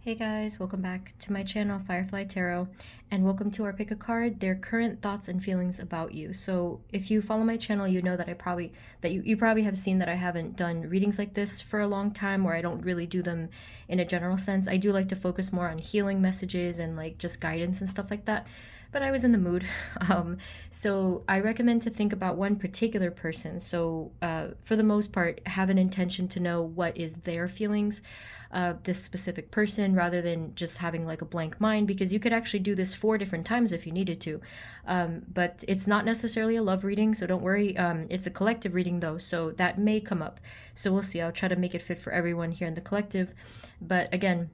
Hey guys, welcome back to my channel, Firefly Tarot, and welcome to our pick a card, their current thoughts and feelings about you. So if you follow my channel, you know that you probably have seen that I haven't done readings like this for a long time, or I don't really do them in a general sense. I do like to focus more on healing messages and like just guidance and stuff like that. But I was in the mood. So I recommend to think about one particular person. So for the most part, have an intention to know what is their feelings, this specific person, rather than just having like a blank mind, because you could actually do this 4 different times if you needed to. But it's not necessarily a love reading, so don't worry. It's a collective reading though, so that may come up. So we'll see. I'll try to make it fit for everyone here in the collective. But again,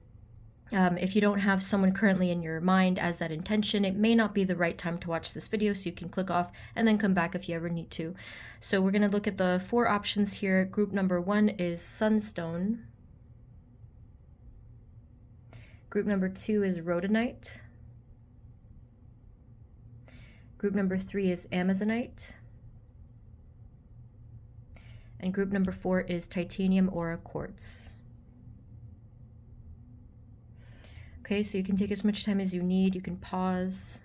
if you don't have someone currently in your mind as that intention, it may not be the right time to watch this video, so you can click off and then come back if you ever need to. So we're going to look at the 4 options here. Group number 1 is sunstone. Group number 2 is rhodonite. Group number 3 is amazonite. And group number 4 is titanium or quartz. Okay, so you can take as much time as you need. You can pause.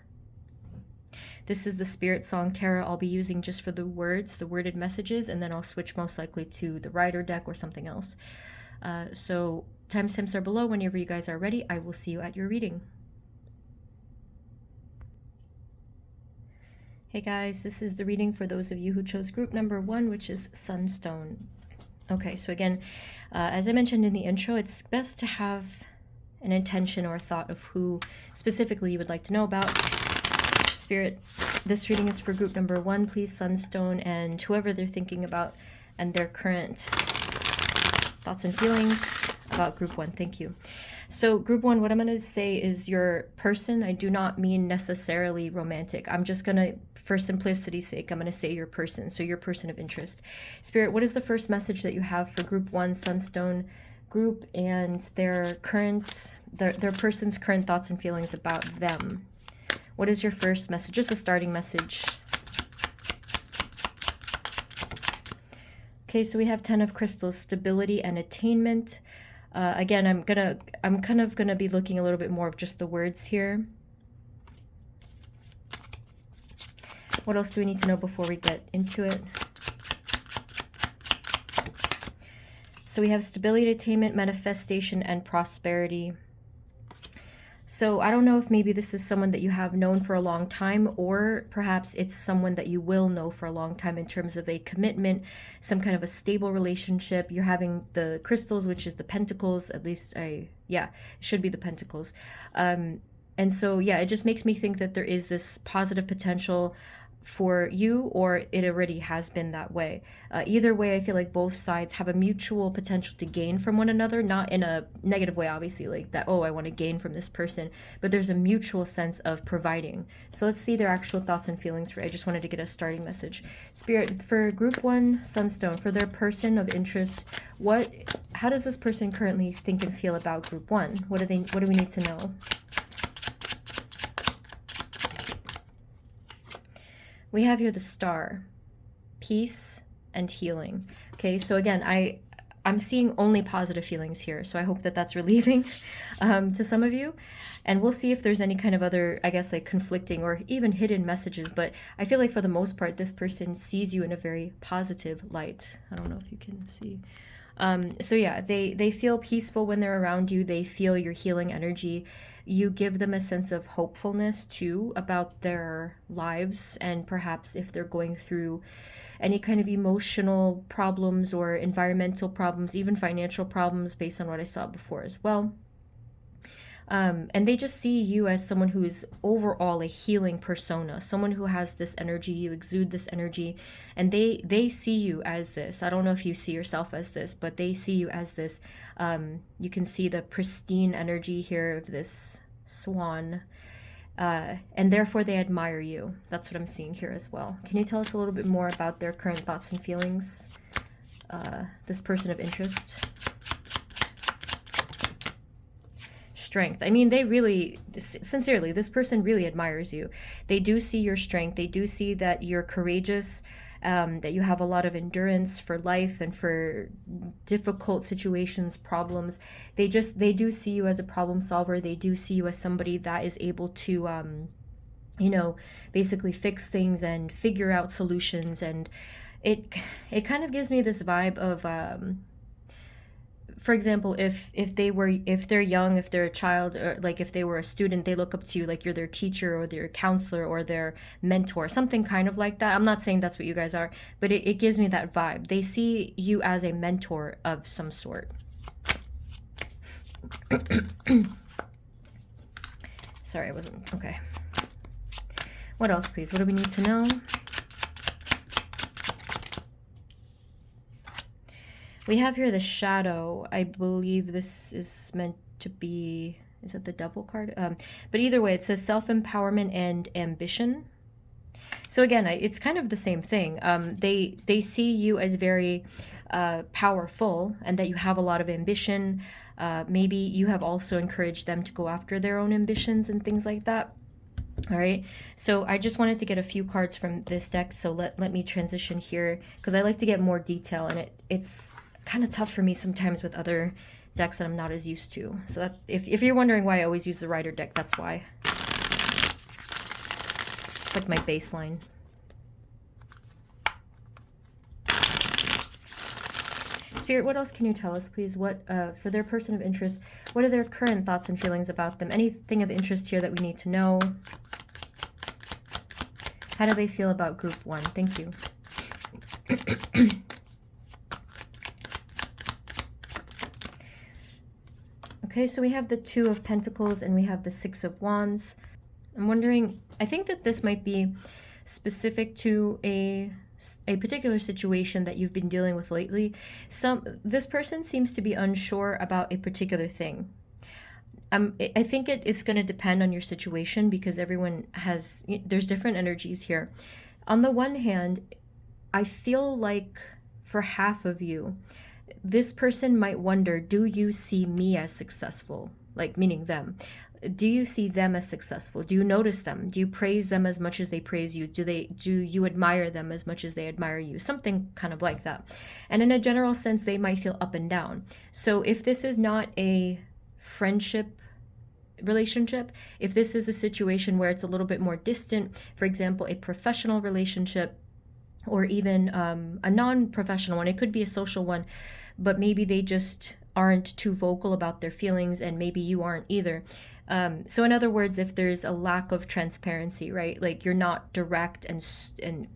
This is the Spirit Song Tarot I'll be using just for the words, the worded messages, and then I'll switch most likely to the Rider deck or something else. So timestamps are below. Whenever you guys are ready, I will see you at your reading. Hey guys, this is the reading for those of you who chose group number 1, which is sunstone. Okay, so again, as I mentioned in the intro, it's best to have an intention or thought of who specifically you would like to know about. Spirit, this reading is for group number 1, please, sunstone, and whoever they're thinking about and their current thoughts and feelings about group 1. Thank you. So group 1, what I'm going to say is your person. I do not mean necessarily romantic. I'm just going to, for simplicity's sake, I'm going to say your person. So your person of interest. Spirit, what is the first message that you have for group 1 sunstone group and their person's current thoughts and feelings about them? What is your first message? Just a starting message. Okay, so we have 10 of crystals, stability and attainment. Again, I'm kind of gonna be looking a little bit more of just the words here. What else do we need to know before we get into it? So we have stability, attainment, manifestation, and prosperity. So I don't know if maybe this is someone that you have known for a long time, or perhaps it's someone that you will know for a long time in terms of a commitment, some kind of a stable relationship. You're having the crystals, which is the pentacles, at least it should be the pentacles. And so, yeah, it just makes me think that there is this positive potential for you, or it already has been that way. Either way, I feel like both sides have a mutual potential to gain from one another, not in a negative way, obviously, like that, oh, I want to gain from this person, but there's a mutual sense of providing. So let's see their actual thoughts and feelings for, I just wanted to get a starting message. Spirit, for group 1 sunstone, for their person of interest, how does this person currently think and feel about group 1? What do we need to know? We have here the Star, peace and healing. Okay, so again, I'm seeing only positive feelings here, so I hope that that's relieving to some of you. And we'll see if there's any kind of other, I guess, like conflicting or even hidden messages, but I feel like for the most part, this person sees you in a very positive light. I don't know if you can see. So yeah, they feel peaceful when they're around you. They feel your healing energy. You give them a sense of hopefulness too about their lives, and perhaps if they're going through any kind of emotional problems or environmental problems, even financial problems, based on what I saw before as well. And they just see you as someone who is overall a healing persona, someone who has this energy. You exude this energy, and they see you as this. I don't know if you see yourself as this, but they see you as this. You can see the pristine energy here of this swan, and therefore they admire you. That's what I'm seeing here as well. Can you tell us a little bit more about their current thoughts and feelings, this person of interest? Strength. I mean, they really, sincerely, this person really admires you. They do see your strength. They do see that you're courageous, that you have a lot of endurance for life and for difficult situations, problems. They do see you as a problem solver. They do see you as somebody that is able to, you know, basically fix things and figure out solutions. And it kind of gives me this vibe of, for example, if they're young, if they're a child, or like if they were a student, they look up to you like you're their teacher or their counselor or their mentor, something kind of like that. I'm not saying that's what you guys are, but it gives me that vibe. They see you as a mentor of some sort. Sorry, I wasn't okay. What else, please? What do we need to know? We have here the shadow. I believe this is meant to be, is it the devil card? But either way, it says self-empowerment and ambition. So again, it's kind of the same thing. They see you as very powerful and that you have a lot of ambition. Maybe you have also encouraged them to go after their own ambitions and things like that. All right, so I just wanted to get a few cards from this deck, so let me transition here, because I like to get more detail, and it's kind of tough for me sometimes with other decks that I'm not as used to. So that if you're wondering why I always use the Rider deck, that's why. It's like my baseline. Spirit, what else can you tell us, please? What, for their person of interest, what are their current thoughts and feelings about them? Anything of interest here that we need to know? How do they feel about group 1? Thank you. Okay, so we have the 2 of Pentacles and we have the 6 of Wands. I'm wondering, I think that this might be specific to a particular situation that you've been dealing with lately. This person seems to be unsure about a particular thing. I think it is going to depend on your situation, because everyone there's different energies here. On the one hand, I feel like for half of you, this person might wonder, do you see me as successful? Like, meaning them. Do you see them as successful? Do you notice them? Do you praise them as much as they praise you? Do you admire them as much as they admire you? Something kind of like that. And in a general sense, they might feel up and down. So if this is not a friendship relationship, if this is a situation where it's a little bit more distant, for example, a professional relationship, or even a non-professional one, it could be a social one, but maybe they just aren't too vocal about their feelings, and maybe you aren't either. So in other words, if there's a lack of transparency, right? Like you're not direct and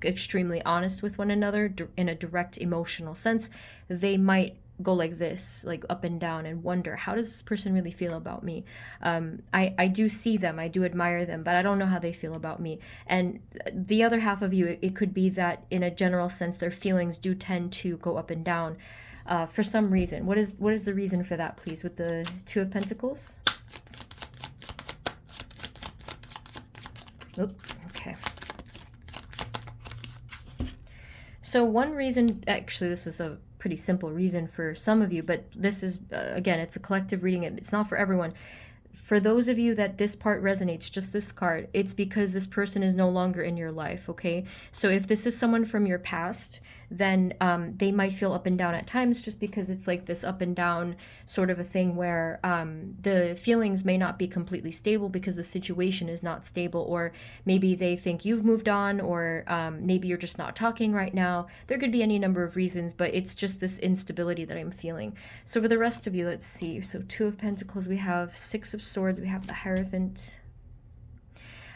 extremely honest with one another in a direct emotional sense, they might go like this, like up and down, and wonder, how does this person really feel about me? I do see them, I do admire them, but I don't know how they feel about me. And the other half of you, it could be that in a general sense, their feelings do tend to go up and down for some reason. What is the reason for that, please, with the 2 of Pentacles? Oop, okay. So one reason, actually this is a pretty simple reason for some of you, but this is, again, it's a collective reading. It's not for everyone. For those of you that this part resonates, just this card, it's because this person is no longer in your life, okay? So if this is someone from your past, then they might feel up and down at times, just because it's like this up and down sort of a thing where the feelings may not be completely stable because the situation is not stable, or maybe they think you've moved on, or maybe you're just not talking right now. There could be any number of reasons, but it's just this instability that I'm feeling. So for the rest of you, let's see. So 2 of Pentacles, we have 6 of Swords, we have the Hierophant.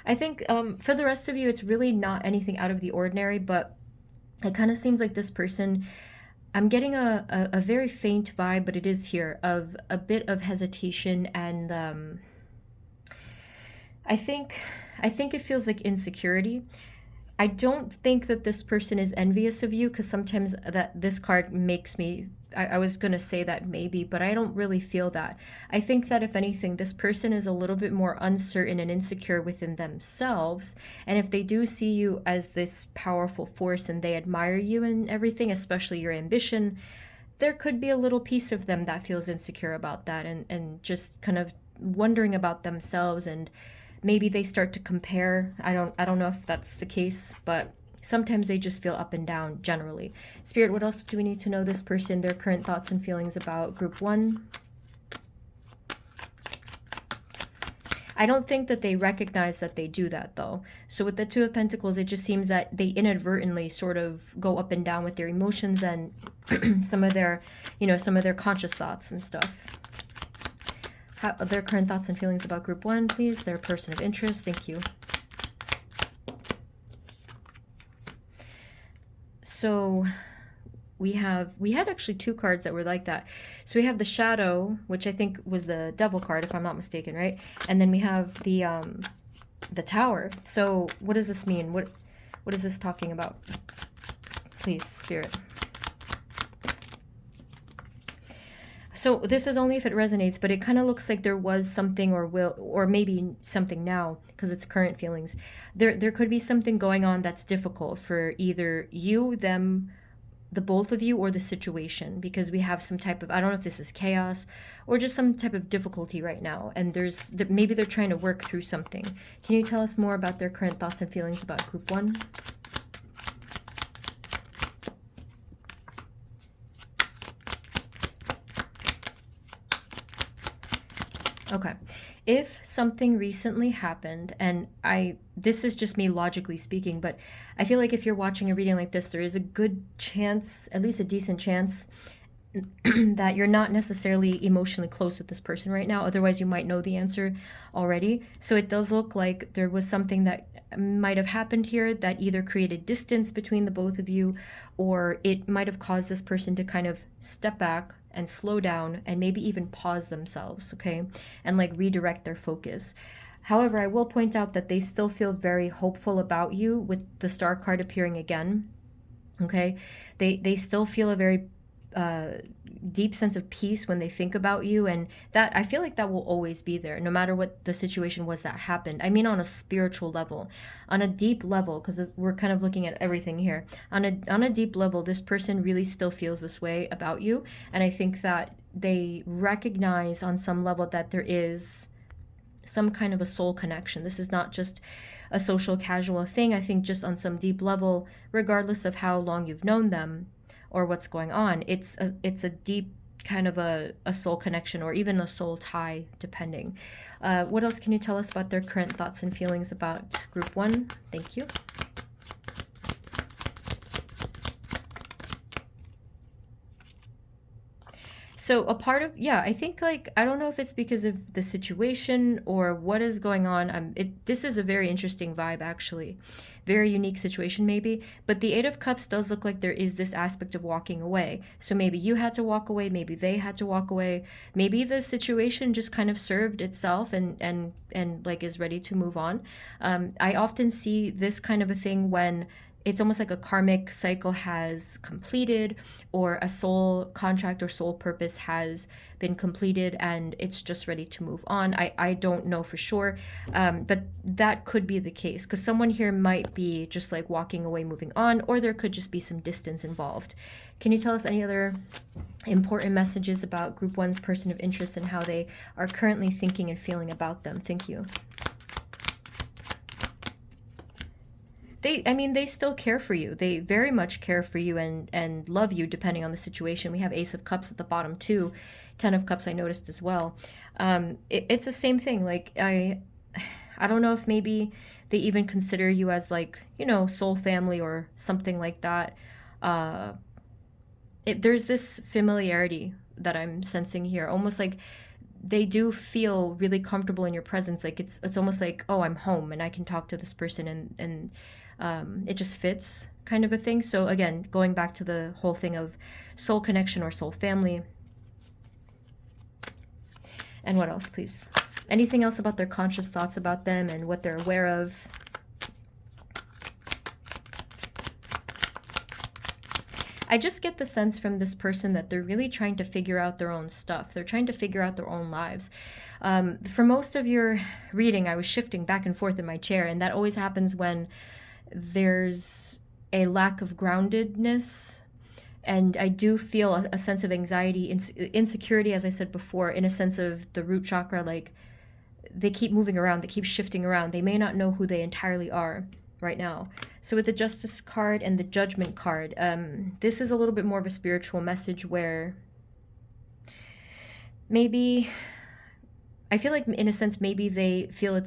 I think for the rest of you, it's really not anything out of the ordinary, but it kind of seems like this person, I'm getting a very faint vibe, but it is here, of a bit of hesitation, and I think it feels like insecurity. I don't think that this person is envious of you, because sometimes that this card makes me, I was going to say that maybe, but I don't really feel that. I think that if anything, this person is a little bit more uncertain and insecure within themselves. And if they do see you as this powerful force and they admire you and everything, especially your ambition, there could be a little piece of them that feels insecure about that, and just kind of wondering about themselves, and maybe they start to compare. I don't know if that's the case, but Sometimes they just feel up and down generally. Spirit, what else do we need to know this person, their current thoughts and feelings about group 1? I don't think that they recognize that they do that though. So with the Two of Pentacles, it just seems that they inadvertently sort of go up and down with their emotions and some of their, some of their conscious thoughts and stuff. Their current thoughts and feelings about group 1, please. Their person of interest. Thank you. So we had actually 2 cards that were like that. So we have the Shadow, which I think was the Devil card, if I'm not mistaken, right? And then we have the Tower. So what does this mean? What is this talking about? Please, Spirit. So this is only if it resonates, but it kind of looks like there was something, or maybe something now, because it's current feelings. There could be something going on that's difficult for either you, them, the both of you, or the situation, because we have some type of, I don't know if this is chaos or just some type of difficulty right now, and maybe they're trying to work through something. Can you tell us more about their current thoughts and feelings about group 1? Okay. If something recently happened, and this is just me logically speaking, but I feel like if you're watching a reading like this, there is a good chance, at least a decent chance, that you're not necessarily emotionally close with this person right now. Otherwise, you might know the answer already. So it does look like there was something that might have happened here that either created distance between the both of you, or it might have caused this person to kind of step back and slow down and maybe even pause themselves, okay? And like redirect their focus. However, I will point out that they still feel very hopeful about you with the Star card appearing again, okay? They still feel a very deep sense of peace when they think about you, and that, I feel like that will always be there no matter what the situation was that happened. I mean, on a spiritual level, on a deep level, because we're kind of looking at everything here, on a deep level, this person really still feels this way about you, and I think that they recognize on some level that there is some kind of a soul connection. This is not just a social casual thing. I think just on some deep level, regardless of how long you've known them or what's going on, it's a deep kind of a soul connection, or even a soul tie, depending. What else can you tell us about their current thoughts and feelings about group 1? Thank you. So a part of, yeah, I think, like, I don't know if it's because of the situation or what is going on. This is a very interesting vibe, actually. Very unique situation, maybe. But the Eight of Cups does look like there is this aspect of walking away. So maybe you had to walk away, maybe they had to walk away. Maybe the situation just kind of served itself and like is ready to move on. I often see this kind of a thing when it's almost like a karmic cycle has completed, or a soul contract or soul purpose has been completed and it's just ready to move on. I don't know for sure, but that could be the case, because someone here might be just like walking away, moving on, or there could just be some distance involved. Can you tell us any other important messages about group 1's person of interest and how they are currently thinking and feeling about them? Thank you. They still care for you. They very much care for you and love you, depending on the situation. We have Ace of Cups at the bottom too. 10 of Cups I noticed as well. It's the same thing. Like, I don't know if maybe they even consider you as, like, soul family or something like that. There's this familiarity that I'm sensing here. Almost like they do feel really comfortable in your presence. Like it's almost like, oh, I'm home and I can talk to this person, and it just fits, kind of a thing. So again, going back to the whole thing of soul connection or soul family. And what else, please? Anything else about their conscious thoughts about them and what they're aware of? I just get the sense from this person that they're really trying to figure out their own stuff. They're trying to figure out their own lives. For most of your reading, I was shifting back and forth in my chair, and that always happens when there's a lack of groundedness. And I do feel a sense of anxiety, insecurity, as I said before, in a sense of the root chakra. Like, they keep moving around, they keep shifting around. They may not know who they entirely are. right now. So with the Justice card and the Judgment card, this is a little bit more of a spiritual message where maybe, I feel like in a sense, maybe they feel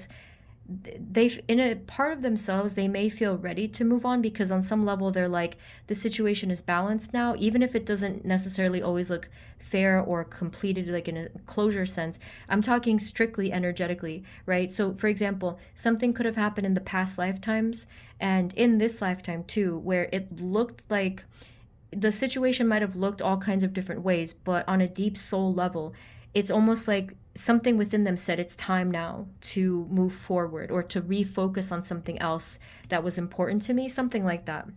in a part of themselves, they may feel ready to move on, because on some level they're like, the situation is balanced now, even if it doesn't necessarily always look fair or completed, like in a closure sense. I'm talking strictly energetically, right? So for example, something could have happened in the past lifetimes and in this lifetime too, where it looked like the situation might have looked all kinds of different ways, but on a deep soul level, it's almost like something within them said it's time now to move forward or to refocus on something else that was important to me, something like that.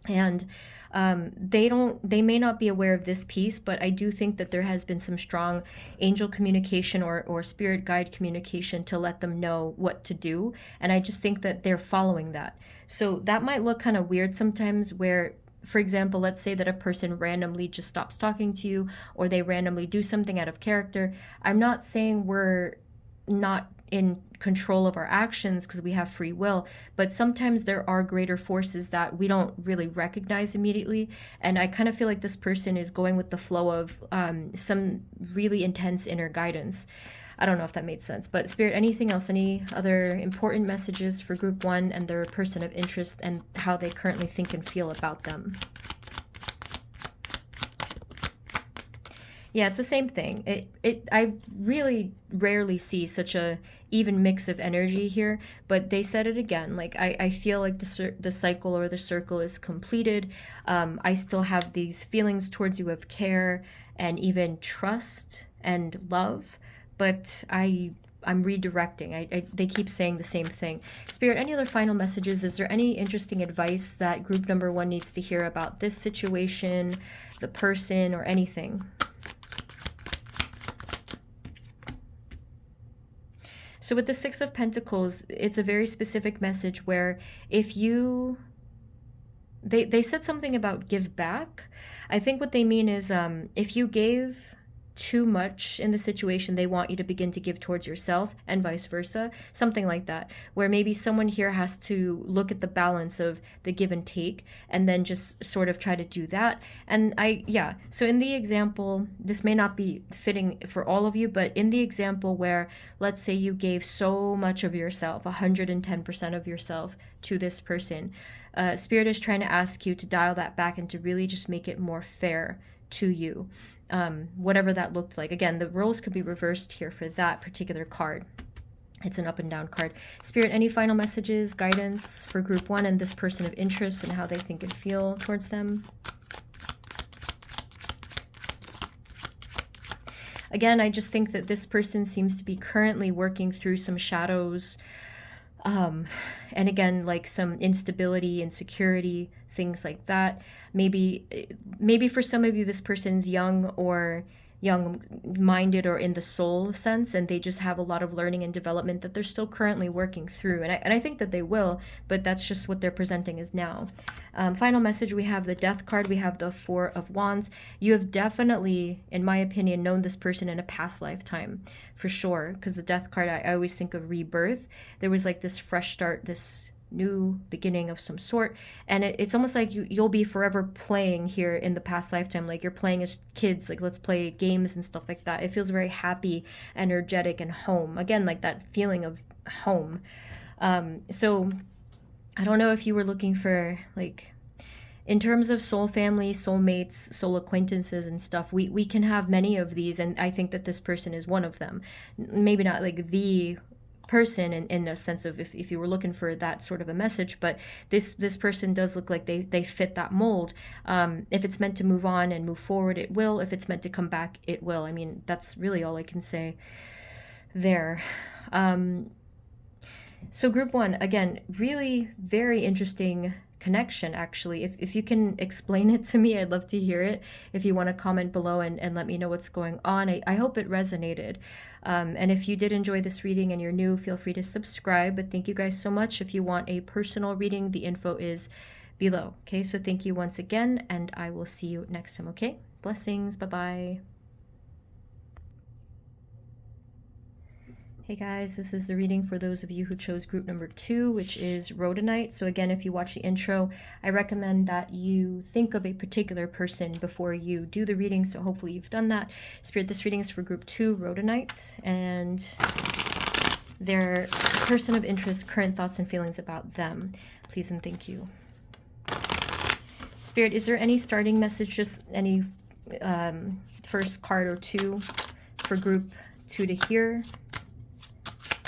And they may not be aware of this piece, but I do think that there has been some strong angel communication or spirit guide communication to let them know what to do. And I just think that they're following that. So that might look kind of weird sometimes, where, for example, let's say that a person randomly just stops talking to you, or they randomly do something out of character. I'm not saying we're not in control of our actions because we have free will, but sometimes there are greater forces that we don't really recognize immediately. And I kind of feel like this person is going with the flow of some really intense inner guidance. I don't know if that made sense, but Spirit, anything else, any other important messages for group 1 and their person of interest and how they currently think and feel about them? Yeah, it's the same thing. I really rarely see such a even mix of energy here, but they said it again. Like, I feel like the cycle or the circle is completed. I still have these feelings towards you of care and even trust and love, but I'm redirecting. They keep saying the same thing. Spirit, any other final messages? Is there any interesting advice that group number 1 needs to hear about this situation, the person, or anything? So with the Six of Pentacles, it's a very specific message where if you... They said something about give back. I think what they mean is if you gave too much in the situation, they want you to begin to give towards yourself, and vice versa, something like that, where maybe someone here has to look at the balance of the give and take and then just sort of try to do that. And so in the example, this may not be fitting for all of you, but in the example where, let's say you gave so much of yourself, 110% of yourself to this person, Spirit is trying to ask you to dial that back and to really just make it more fair to you, whatever that looked like. Again, the roles could be reversed here for that particular card. It's an up and down card. Spirit, any final messages, guidance for group 1 and this person of interest and how they think and feel towards them? Again, I just think that this person seems to be currently working through some shadows, and again, like some instability, insecurity, things like that. Maybe for some of you, this person's young-minded or in the soul sense, and they just have a lot of learning and development that they're still currently working through. And I think that they will, but that's just what they're presenting as now. Final message, we have the Death card, we have the Four of Wands. You have definitely, in my opinion, known this person in a past lifetime, for sure, because the Death card, I always think of rebirth. There was like this fresh start, this new beginning of some sort, and it's almost like you'll be forever playing here in the past lifetime, like you're playing as kids, like let's play games and stuff like that. It feels very happy, energetic, and home, again, like that feeling of home. So I don't know if you were looking for, like, in terms of soul family, soulmates, soul acquaintances and stuff, we can have many of these, and I think that this person is one of them. Maybe not like the person in a sense of if you were looking for that sort of a message, but this person does look like they fit that mold. If it's meant to move on and move forward, it will. If it's meant to come back, it will. I mean, that's really all I can say there. So group 1, again, really very interesting connection, actually. If you can explain it to me, I'd love to hear it. If you want to comment below and let me know what's going on, I hope it resonated. And if you did enjoy this reading and you're new, feel free to subscribe. But thank you guys so much. If you want a personal reading, the info is below. Okay, so thank you once again, and I will see you next time. Okay, blessings. Bye-bye. Hey guys, this is the reading for those of you who chose group number 2, which is rhodonite. So again, if you watch the intro, I recommend that you think of a particular person before you do the reading. So hopefully you've done that. Spirit, this reading is for group 2, rhodonite, and their person of interest, current thoughts and feelings about them. Please and thank you. Spirit, is there any starting message, just any first card or two for group 2 to hear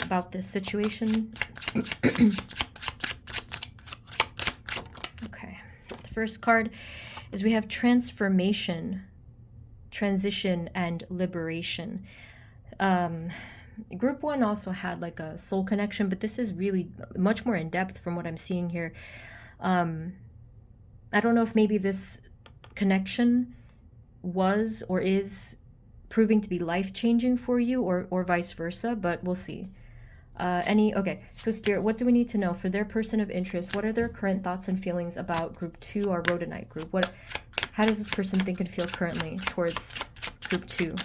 about this situation? Okay. The first card is we have transformation, transition, and liberation. Group 1 also had like a soul connection, but this is really much more in depth from what I'm seeing here. I don't know if maybe this connection was or is proving to be life-changing for you, or vice versa, but we'll see. Okay, so Spirit, what do we need to know for their person of interest? What are their current thoughts and feelings about group 2, our rhodonite group? How does this person think and feel currently towards group 2?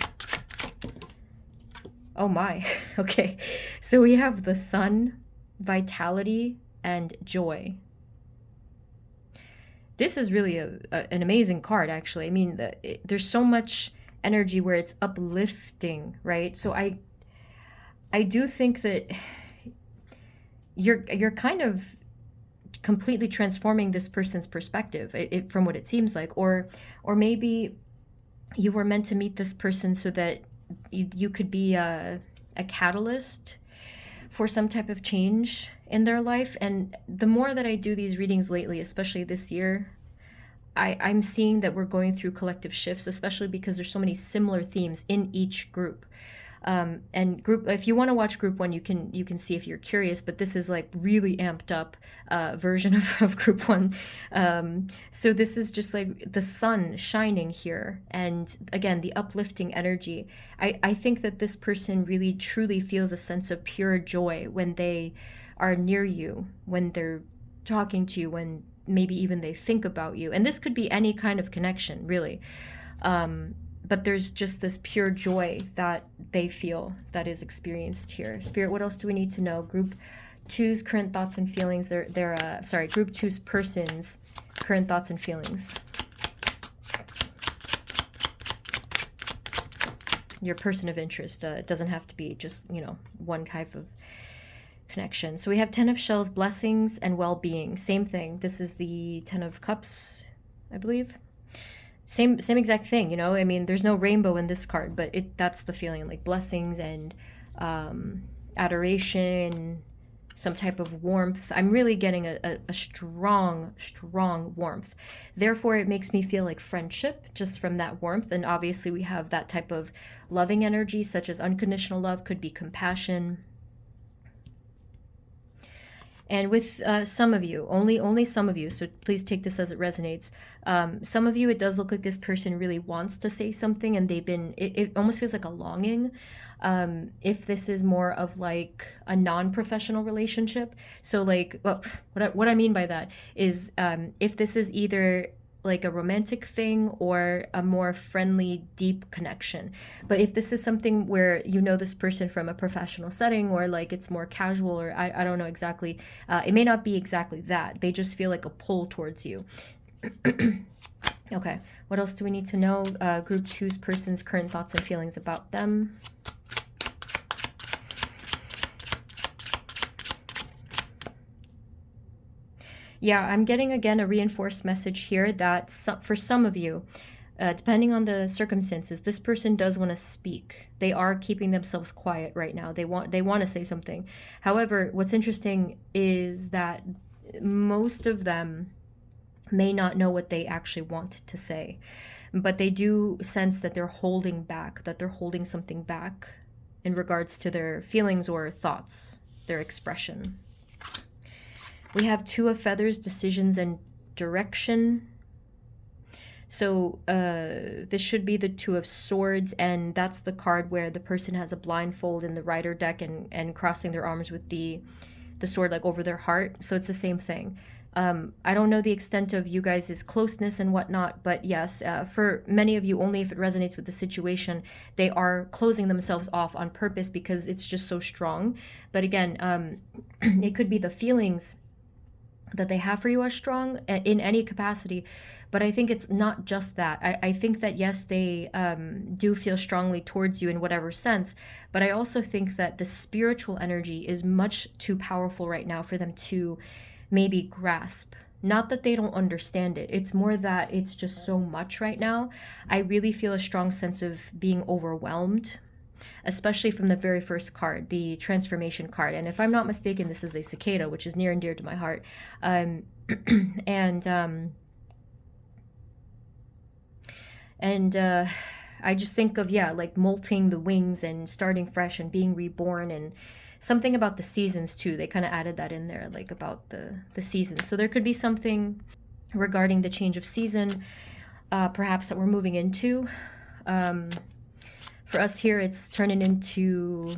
Oh my. Okay, so we have the sun, vitality, and joy. This is really an amazing card, actually. I mean, there's so much energy where it's uplifting, right? So I do think that you're kind of completely transforming this person's perspective, from what it seems like, or maybe you were meant to meet this person so that you could be a catalyst for some type of change in their life. And the more that I do these readings lately, especially this year, I'm seeing that we're going through collective shifts, especially because there's so many similar themes in each group. And if you want to watch group 1, you can see if you're curious, but this is like really amped up version of group 1. So this is just like the sun shining here, and again, the uplifting energy. I think that this person really truly feels a sense of pure joy when they are near you, when they're talking to you, when maybe even they think about you. And this could be any kind of connection, really. But there's just this pure joy that they feel that is experienced here. Spirit, what else do we need to know? Group 2's current thoughts and feelings. Group 2's person's current thoughts and feelings. Your person of interest. It doesn't have to be just, one type of connection. So we have 10 of Shells, blessings, and well-being. Same thing. This is the 10 of Cups, I believe. Same exact thing, I mean, there's no rainbow in this card, but that's the feeling, like blessings and adoration, some type of warmth. I'm really getting a strong warmth. Therefore, it makes me feel like friendship just from that warmth. And obviously we have that type of loving energy, such as unconditional love, could be compassion. And with some of you, only some of you, so please take this as it resonates. Some of you, it does look like this person really wants to say something, and it almost feels like a longing. If this is more of like a non-professional relationship. So like, well, what I mean by that is if this is either like a romantic thing or a more friendly, deep connection. But if this is something where this person from a professional setting, or like it's more casual, or I don't know exactly, it may not be exactly that. They just feel like a pull towards you. Okay, what else do we need to know? Group 2's person's current thoughts and feelings about them. Yeah, I'm getting, again, a reinforced message here that for some of you, depending on the circumstances, this person does want to speak. They are keeping themselves quiet right now. They want to say something. However, what's interesting is that most of them may not know what they actually want to say, but they do sense that they're holding back, that they're holding something back in regards to their feelings or thoughts, their expression. We have 2 of Feathers, decisions and direction. So this should be the 2 of Swords, and that's the card where the person has a blindfold in the Rider deck and crossing their arms with the sword like over their heart. So it's the same thing. I don't know the extent of you guys' closeness and whatnot, but yes, for many of you, only if it resonates with the situation, they are closing themselves off on purpose because it's just so strong. But again, it could be the feelings that they have for you are strong in any capacity. But I think it's not just that. I think that, yes, they do feel strongly towards you in whatever sense, but I also think that the spiritual energy is much too powerful right now for them to maybe grasp. Not that they don't understand it. It's more that it's just so much right now. I really feel a strong sense of being overwhelmed, especially from the very first card, the transformation card. And if I'm not mistaken, this is a cicada, which is near and dear to my heart. I just think of, yeah, like molting the wings and starting fresh and being reborn, and something about the seasons too. They kind of added that in there, like about the seasons. So there could be something regarding the change of season, perhaps, that we're moving into. For us here, it's turning into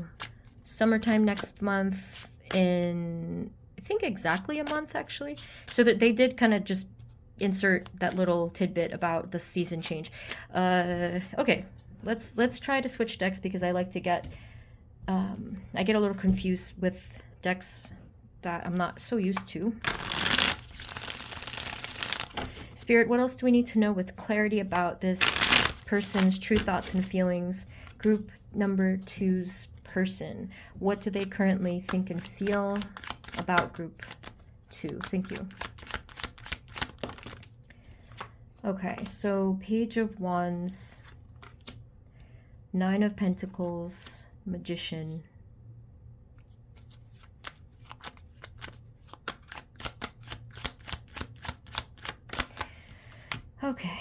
summertime next month in, I think, exactly a month, actually. So that they did kind of just insert that little tidbit about the season change. Okay, let's try to switch decks, because I like to get I get a little confused with decks that I'm not so used to. Spirit, what else do we need to know with clarity about this person's true thoughts and feelings? Group number 2's person. What do they currently think and feel about group 2? Thank you. Okay, so Page of Wands, 9 of Pentacles, Magician. Okay.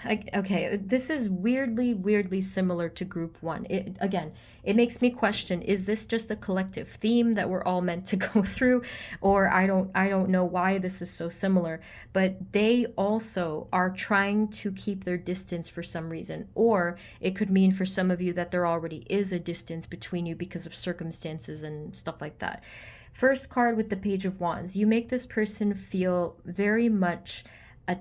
Okay, this is weirdly similar to group 1. Again, it makes me question, is this just a collective theme that we're all meant to go through? Or I don't know why this is so similar, but they also are trying to keep their distance for some reason. Or it could mean for some of you that there already is a distance between you because of circumstances and stuff like that. First card with the Page of Wands, you make this person feel very much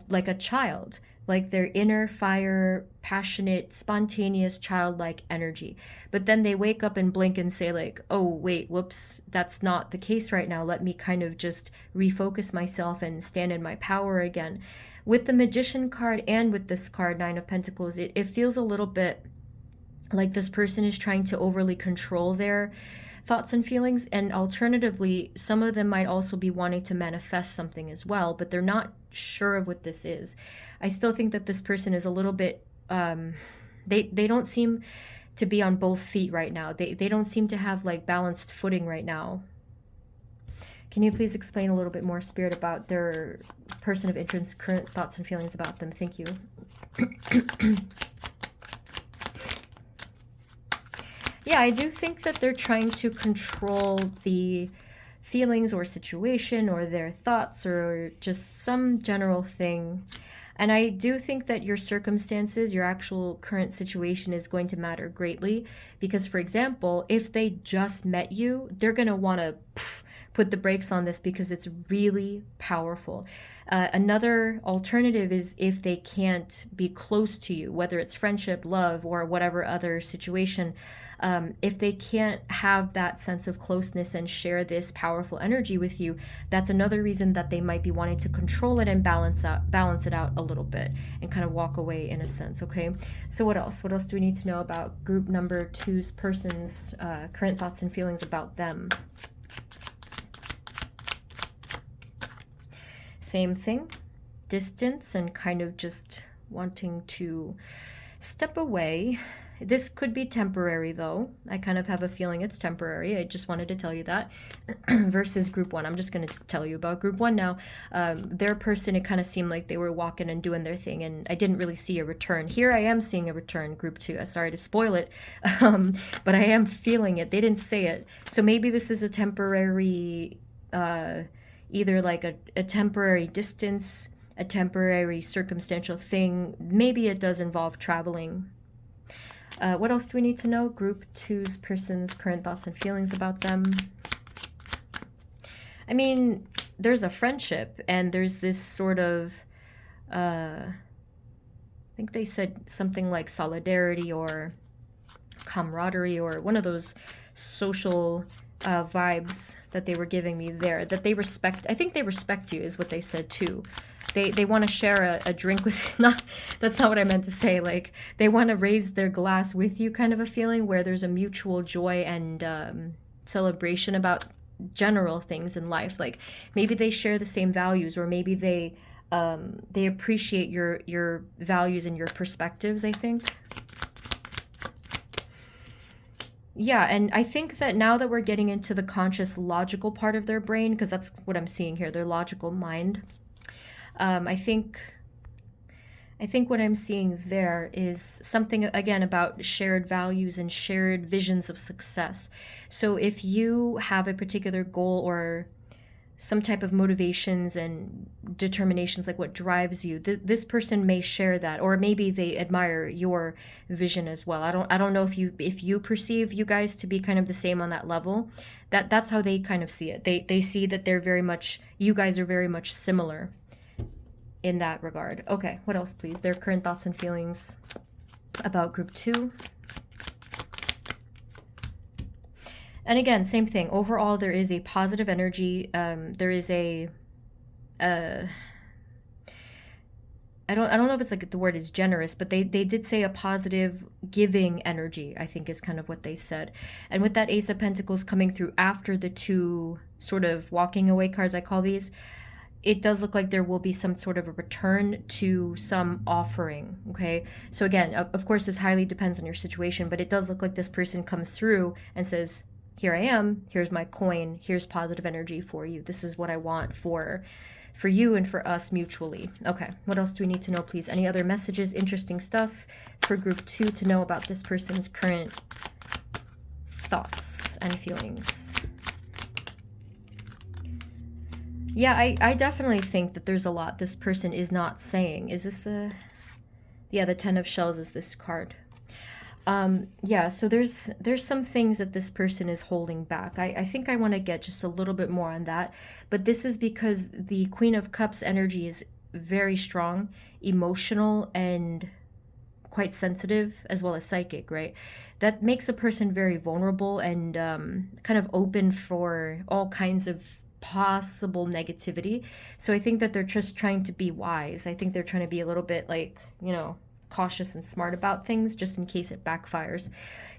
like a child, like their inner fire, passionate, spontaneous, childlike energy. But then they wake up and blink and say like, oh, wait, whoops, that's not the case right now. Let me kind of just refocus myself and stand in my power again. With the Magician card and with this card, 9 of Pentacles, it feels a little bit like this person is trying to overly control their thoughts and feelings, and alternatively, some of them might also be wanting to manifest something as well, but they're not sure of what this is. I still think that this person is a little bit, they don't seem to be on both feet right now. They don't seem to have like balanced footing right now. Can you please explain a little bit more, Spirit, about their person of interest, current thoughts and feelings about them? Thank you. Yeah, I do think that they're trying to control the feelings or situation or their thoughts or just some general thing. And I do think that your circumstances, your actual current situation is going to matter greatly. Because, for example, if they just met you, they're going to want to put the brakes on this because it's really powerful. Another alternative is if they can't be close to you, whether it's friendship, love, or whatever other situation. If they can't have that sense of closeness and share this powerful energy with you, that's another reason that they might be wanting to control it and balance it out a little bit and kind of walk away in a sense. Okay, so what else? What else do we need to know about group number 2's person's current thoughts and feelings about them? Same thing, distance and kind of just wanting to step away. This could be temporary though. I kind of have a feeling it's temporary. I just wanted to tell you that. Versus group 1. I'm just going to tell you about group 1 now. Their person, it kind of seemed like they were walking and doing their thing, and I didn't really see a return. Here I am seeing a return, group 2. Sorry to spoil it, but I am feeling it. They didn't say it. So maybe this is a temporary, either like a temporary distance, a temporary circumstantial thing. Maybe it does involve traveling. What else do we need to know? Group 2's person's current thoughts and feelings about them. I mean, there's a friendship, and there's this sort of I think they said something like solidarity or camaraderie, or one of those social vibes that they were giving me there, that they respect. I think they respect you is what they said too. They want to share a drink with not that's not what I meant to say. Like, they want to raise their glass with you, kind of a feeling where there's a mutual joy and celebration about general things in life. Like, maybe they share the same values, or maybe they appreciate your values and your perspectives, I think. Yeah, and I think that now that we're getting into the conscious logical part of their brain, because that's what I'm seeing here, their logical mind. I think what I'm seeing there is something, again, about shared values and shared visions of success. So if you have a particular goal or some type of motivations and determinations, like what drives you, this person may share that, or maybe they admire your vision as well. I don't know if you perceive you guys to be kind of the same on that level. That's how they kind of see it. They see that they're very much, you guys are very much similar in that regard. Okay, what else, please? Their current thoughts and feelings about group 2. And again, same thing. Overall, there is a positive energy. There is a, I don't know if it's like the word is generous, but they did say a positive giving energy, I think is kind of what they said. And with that Ace of Pentacles coming through after the 2 sort of walking away cards, I call these, it does look like there will be some sort of a return to some offering, okay? So again, of course, this highly depends on your situation, but it does look like this person comes through and says, here I am, here's my coin, here's positive energy for you. This is what I want for you and for us mutually. Okay, what else do we need to know, please? Any other messages, interesting stuff for group 2 to know about this person's current thoughts and feelings? Yeah, I definitely think that there's a lot this person is not saying. Is this the... Yeah, the 10 of Shells is this card. Yeah, so there's some things that this person is holding back. I think I want to get just a little bit more on that. But this is because the Queen of Cups energy is very strong, emotional, and quite sensitive, as well as psychic, right? That makes a person very vulnerable and kind of open for all kinds of possible negativity. So I think that they're just trying to be wise. I think they're trying to be a little bit like, you know, cautious and smart about things, just in case it backfires.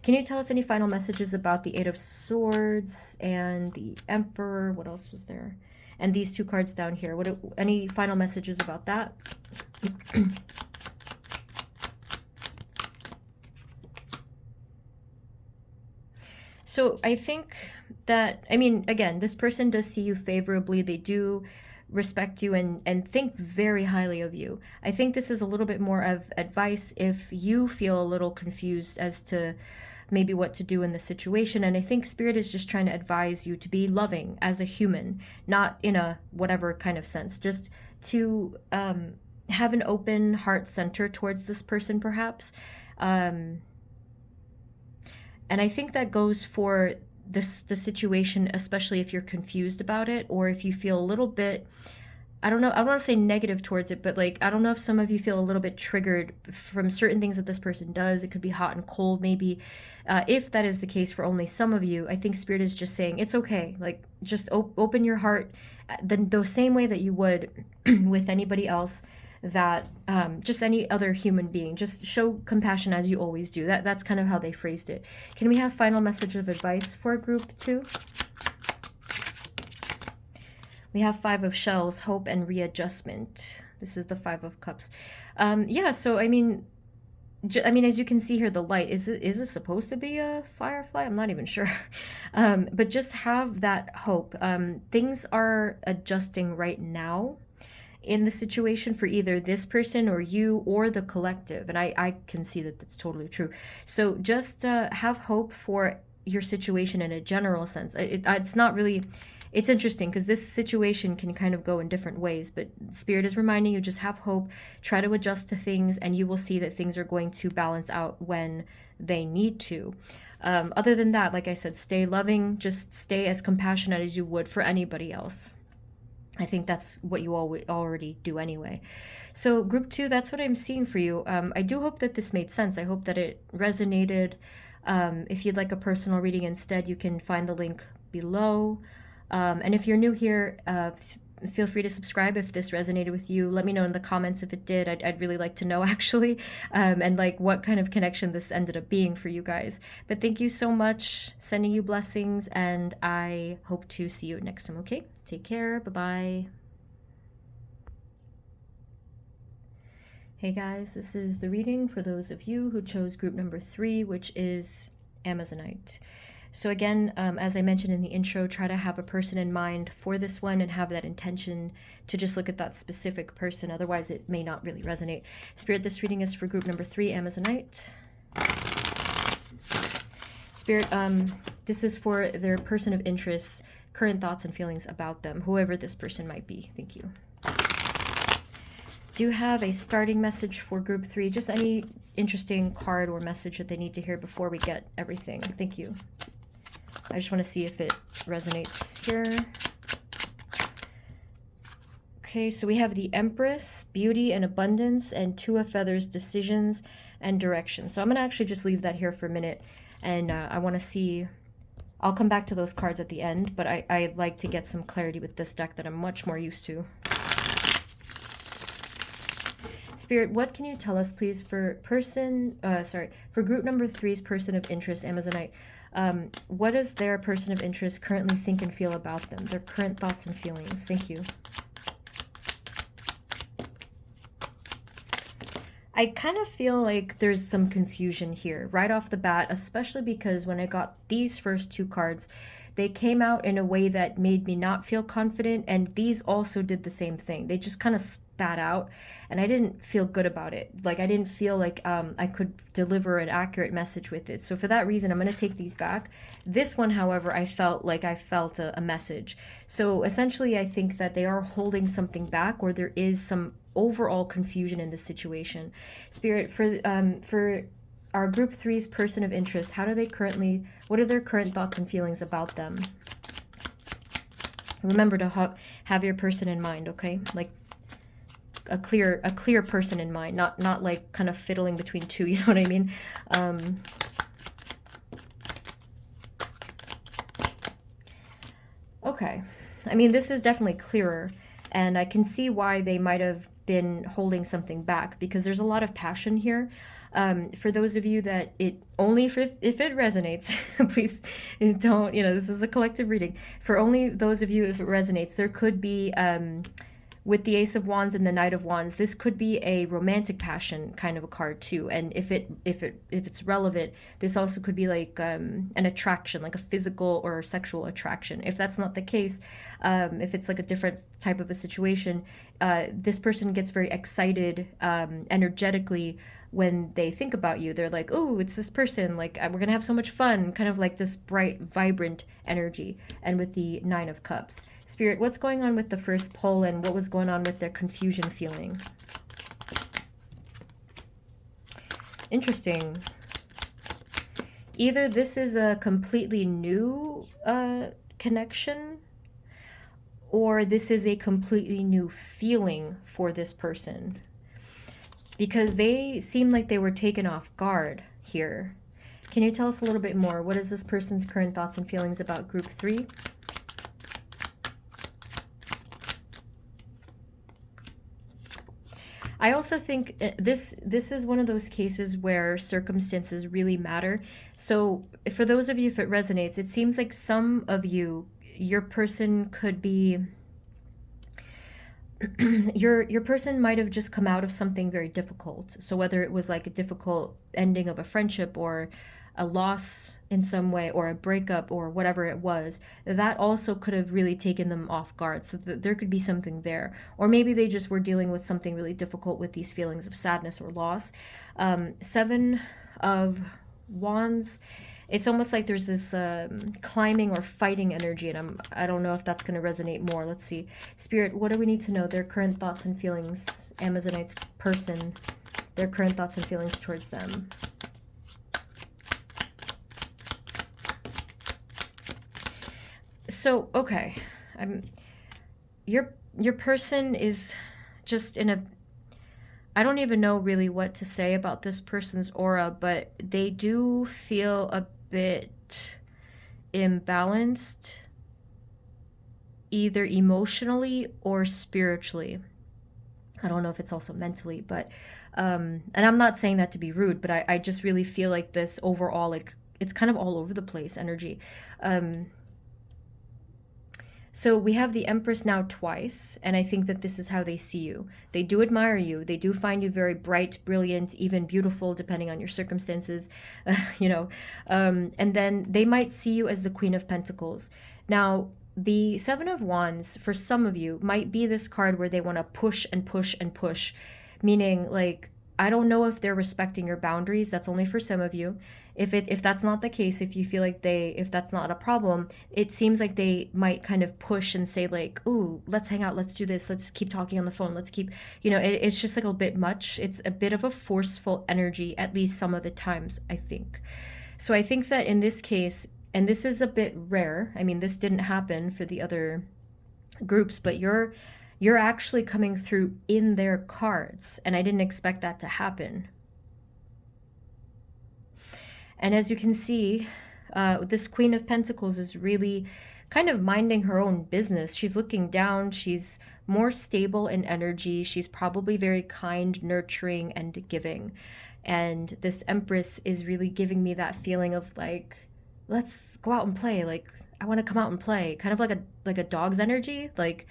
Can you tell us any final messages about the 8 of Swords and the Emperor? What else was there? And these 2 cards down here. Any final messages about that? So I think that, I mean, again, this person does see you favorably. They do respect you and think very highly of you. I think this is a little bit more of advice if you feel a little confused as to maybe what to do in the situation. And I think Spirit is just trying to advise you to be loving as a human, not in a whatever kind of sense, just to have an open heart center towards this person, perhaps. And I think that goes for the situation, especially if you're confused about it, or if you feel a little bit, I don't know, I don't want to say negative towards it, but like, I don't know if some of you feel a little bit triggered from certain things that this person does. It could be hot and cold, maybe. If that is the case for only some of you, I think Spirit is just saying, it's okay. Like, just open your heart the same way that you would with anybody else, that just any other human being. Just show compassion as you always do. That's kind of how they phrased it. Can we have final message of advice for group 2? We have 5 of Shells, hope and readjustment. This is the 5 of Cups. Yeah, so I mean, as you can see here, the light, is it supposed to be a firefly? I'm not even sure. But just have that hope. Things are adjusting right now in the situation for either this person or you or the collective. And I can see that that's totally true. So just have hope for your situation in a general sense. It's not really, it's interesting because this situation can kind of go in different ways, but Spirit is reminding you, just have hope, try to adjust to things, and you will see that things are going to balance out when they need to. Other than that, like I said, stay loving, just stay as compassionate as you would for anybody else. I think that's what you already do anyway. So group 2, that's what I'm seeing for you. I do hope that this made sense. I hope that it resonated. If you'd like a personal reading instead, you can find the link below. And if you're new here, feel free to subscribe if this resonated with you. Let me know in the comments if it did. I'd really like to know, actually, and like what kind of connection this ended up being for you guys. But thank you so much. Sending you blessings, and I hope to see you next time, okay? Take care. Bye-bye. Hey guys, this is the reading for those of you who chose group number 3, which is Amazonite. So again, as I mentioned in the intro, try to have a person in mind for this one and have that intention to just look at that specific person. Otherwise, it may not really resonate. Spirit, this reading is for group number 3, Amazonite. Spirit, this is for their person of interest, current thoughts and feelings about them, whoever this person might be. Thank you. Do you have a starting message for group 3? Just any interesting card or message that they need to hear before we get everything. Thank you. I just want to see if it resonates here. Okay, so we have the Empress, beauty and abundance, and 2 of feathers, decisions and direction. So I'm going to actually just leave that here for a minute, and I want to see, I'll come back to those cards at the end, but I like to get some clarity with this deck that I'm much more used to. Spirit, what can you tell us, please, for for group number 3's person of interest, Amazonite? What does their person of interest currently think and feel about them? Their current thoughts and feelings. Thank you. I kind of feel like there's some confusion here right off the bat, especially because when I got these first 2 cards, they came out in a way that made me not feel confident, and these also did the same thing. They just kind of spat out, and I didn't feel good about it. Like, I didn't feel like I could deliver an accurate message with it. So for that reason, I'm going to take these back. This one, however, I felt like I felt a message. So essentially, I think that they are holding something back, or there is some overall confusion in this situation. Spirit, for our group 3's person of interest, what are their current thoughts and feelings about them? Remember to have your person in mind, okay? Like a clear person in mind, not like kind of fiddling between 2, you know what I mean? Okay, I mean, this is definitely clearer, and I can see why they might have been holding something back, because there's a lot of passion here. For those of you that if it resonates, please don't, this is a collective reading. For only those of you if it resonates, there could be, with the Ace of Wands and the Knight of Wands, this could be a romantic passion kind of a card too. And if it's relevant, this also could be like an attraction, like a physical or sexual attraction. If that's not the case, if it's like a different type of a situation, this person gets very excited energetically when they think about you. They're like, oh, it's this person, like we're gonna have so much fun, kind of like this bright, vibrant energy. And with the 9 of Cups. Spirit, what's going on with the first pull, and what was going on with their confusion feeling? Interesting. Either this is a completely new connection, or this is a completely new feeling for this person. Because they seem like they were taken off guard here. Can you tell us a little bit more? What is this person's current thoughts and feelings about group 3? I also think this is one of those cases where circumstances really matter. So for those of you, if it resonates, it seems like some of you, your person could be, your person might have just come out of something very difficult. So whether it was like a difficult ending of a friendship, or a loss in some way, or a breakup, or whatever it was, that also could have really taken them off guard. So there could be something there. Or maybe they just were dealing with something really difficult with these feelings of sadness or loss. 7 of Wands, it's almost like there's this climbing or fighting energy, and I don't know if that's going to resonate more. Let's see. Spirit, what do we need to know? Their current thoughts and feelings, Amazonite's person, their current thoughts and feelings towards them. So, okay, your person is just in a, I don't even know really what to say about this person's aura, but they do feel a bit imbalanced, either emotionally or spiritually. I don't know if it's also mentally, but and I'm not saying that to be rude, but I just really feel like this overall, like it's kind of all over the place energy. Um, so we have the Empress now twice, and I think that this is how they see you. They do admire you. They do find you very bright, brilliant, even beautiful, depending on your circumstances, you know. And then they might see you as the Queen of Pentacles. Now, the Seven of Wands, for some of you, might be this card where they want to push and push and push, meaning like, I don't know if they're respecting your boundaries. That's only for some of you. If that's not the case, if you feel like if that's not a problem, it seems like they might kind of push and say like, "Ooh, let's hang out, let's do this, let's keep talking on the phone, let's keep," it's just like a bit much. It's a bit of a forceful energy, at least some of the times, I think. So I think that in this case, and this is a bit rare. I mean, this didn't happen for the other groups, but you're actually coming through in their cards, and I didn't expect that to happen. And as you can see, this Queen of Pentacles is really kind of minding her own business. She's looking down. She's more stable in energy. She's probably very kind, nurturing, and giving. And this Empress is really giving me that feeling of like, let's go out and play. Like, I want to come out and play. Kind of like a dog's energy, like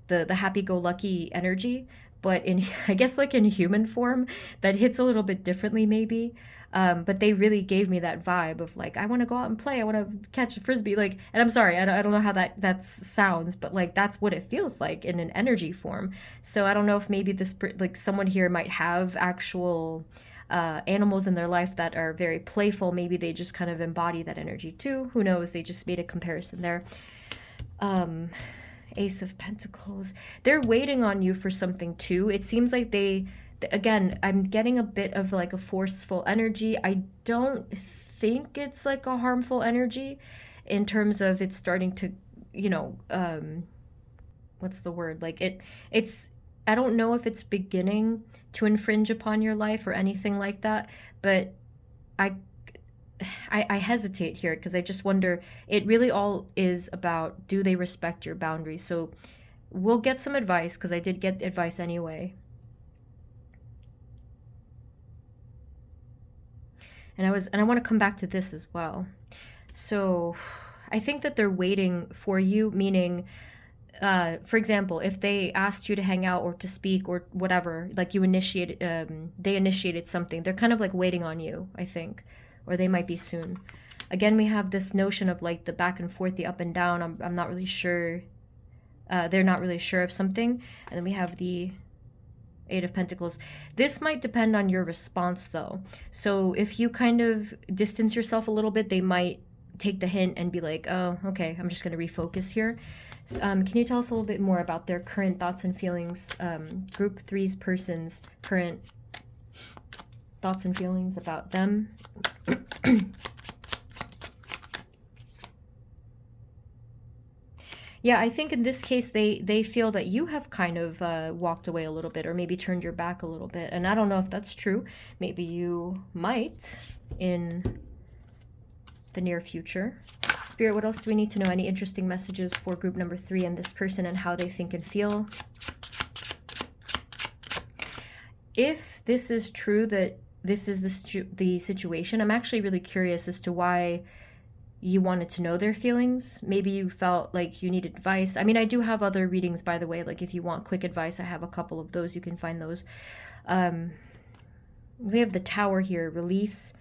the happy-go-lucky energy, but in I guess like in human form, that hits a little bit differently maybe. But they really gave me that vibe of like, I want to go out and play. I want to catch a frisbee. Like, and I'm sorry, I don't know how that sounds, but like that's what it feels like in an energy form. So I don't know if maybe this like someone here might have actual animals in their life that are very playful. Maybe they just kind of embody that energy too. Who knows? They just made a comparison there. Ace of Pentacles. They're waiting on you for something too. It seems like again, I'm getting a bit of like a forceful energy. I don't think it's like a harmful energy in terms of it's starting to, what's the word? Like it's, I don't know if it's beginning to infringe upon your life or anything like that, but I hesitate here because I just wonder, it really all is about, do they respect your boundaries? So we'll get some advice because I did get advice anyway. And I want to come back to this as well. So I think that they're waiting for you, meaning, for example, if they asked you to hang out or to speak or whatever, like they initiated something, they're kind of like waiting on you, I think. Or they might be soon. Again, we have this notion of like the back and forth, the up and down. I'm not really sure. They're not really sure of something. And then we have the Eight of Pentacles. This might depend on your response though. So if you kind of distance yourself a little bit, they might take the hint and be like, oh, okay, I'm just going to refocus here. Can you tell us a little bit more about their current thoughts and feelings? Group 3's person's current thoughts and feelings about them. Yeah, I think in this case, they feel that you have kind of walked away a little bit or maybe turned your back a little bit. And I don't know if that's true. Maybe you might in the near future. Spirit, what else do we need to know? Any interesting messages for group number 3 and this person and how they think and feel? If this is true that this is the situation, I'm actually really curious as to why you wanted to know their feelings. Maybe you felt like you needed advice. I mean, I do have other readings, by the way. Like if you want quick advice, I have a couple of those. You can find those. We have the Tower here, release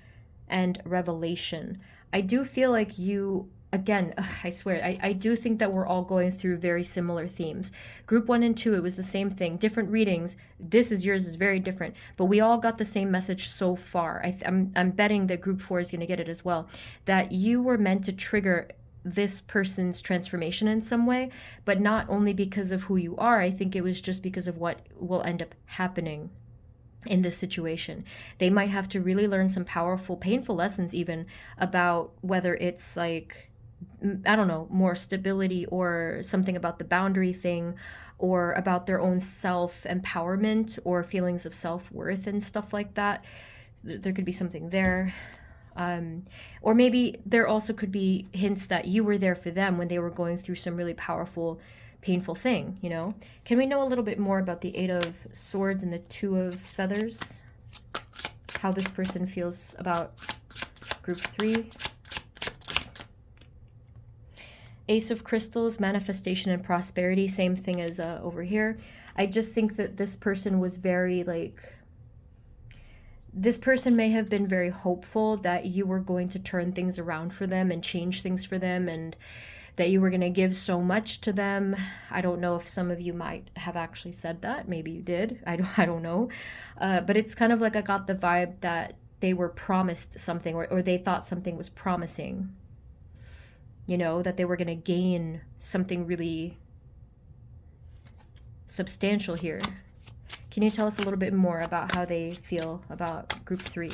and revelation. I do feel like you, again, I swear, I do think that we're all going through very similar themes. Group 1 and 2, it was the same thing. Different readings. Yours is very different. But we all got the same message so far. I'm betting that group 4 is going to get it as well. That you were meant to trigger this person's transformation in some way, but not only because of who you are. I think it was just because of what will end up happening in this situation. They might have to really learn some powerful, painful lessons even about whether it's like I don't know, more stability or something about the boundary thing or about their own self-empowerment or feelings of self-worth and stuff like that. There could be something there. Or maybe there also could be hints that you were there for them when they were going through some really powerful, painful thing, you know? Can we know a little bit more about the Eight of Swords and the Two of Feathers? How this person feels about group 3. Ace of Crystals, manifestation and prosperity, same thing as over here. I just think that this person was very like, this person may have been very hopeful that you were going to turn things around for them and change things for them, and that you were going to give so much to them. I don't know if some of you might have actually said that. Maybe you did. I don't know. But it's kind of like I got the vibe that they were promised something, or they thought something was promising. You know, that they were going to gain something really substantial here. Can you tell us a little bit more about how they feel about group 3?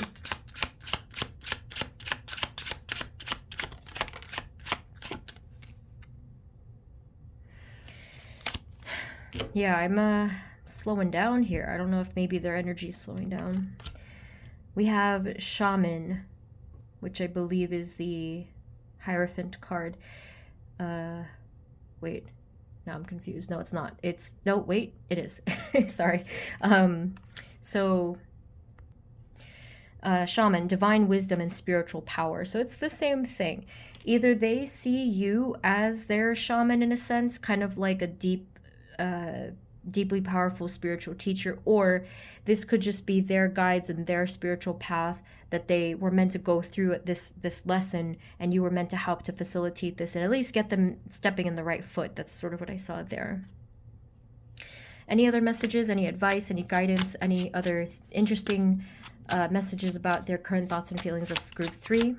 Yeah, I'm slowing down here. I don't know if maybe their energy is slowing down. We have Shaman, which I believe is the Hierophant card. Wait. No, I'm confused. No, it's not. It's, no, wait, it is. Sorry. Shaman, divine wisdom and spiritual power. So it's the same thing. Either they see you as their shaman in a sense, kind of like a deeply powerful spiritual teacher, or this could just be their guides and their spiritual path that they were meant to go through at this lesson, and you were meant to help to facilitate this and at least get them stepping in the right foot. That's sort of what I saw there. Any other messages, any advice, any guidance, any other interesting messages about their current thoughts and feelings of group 3?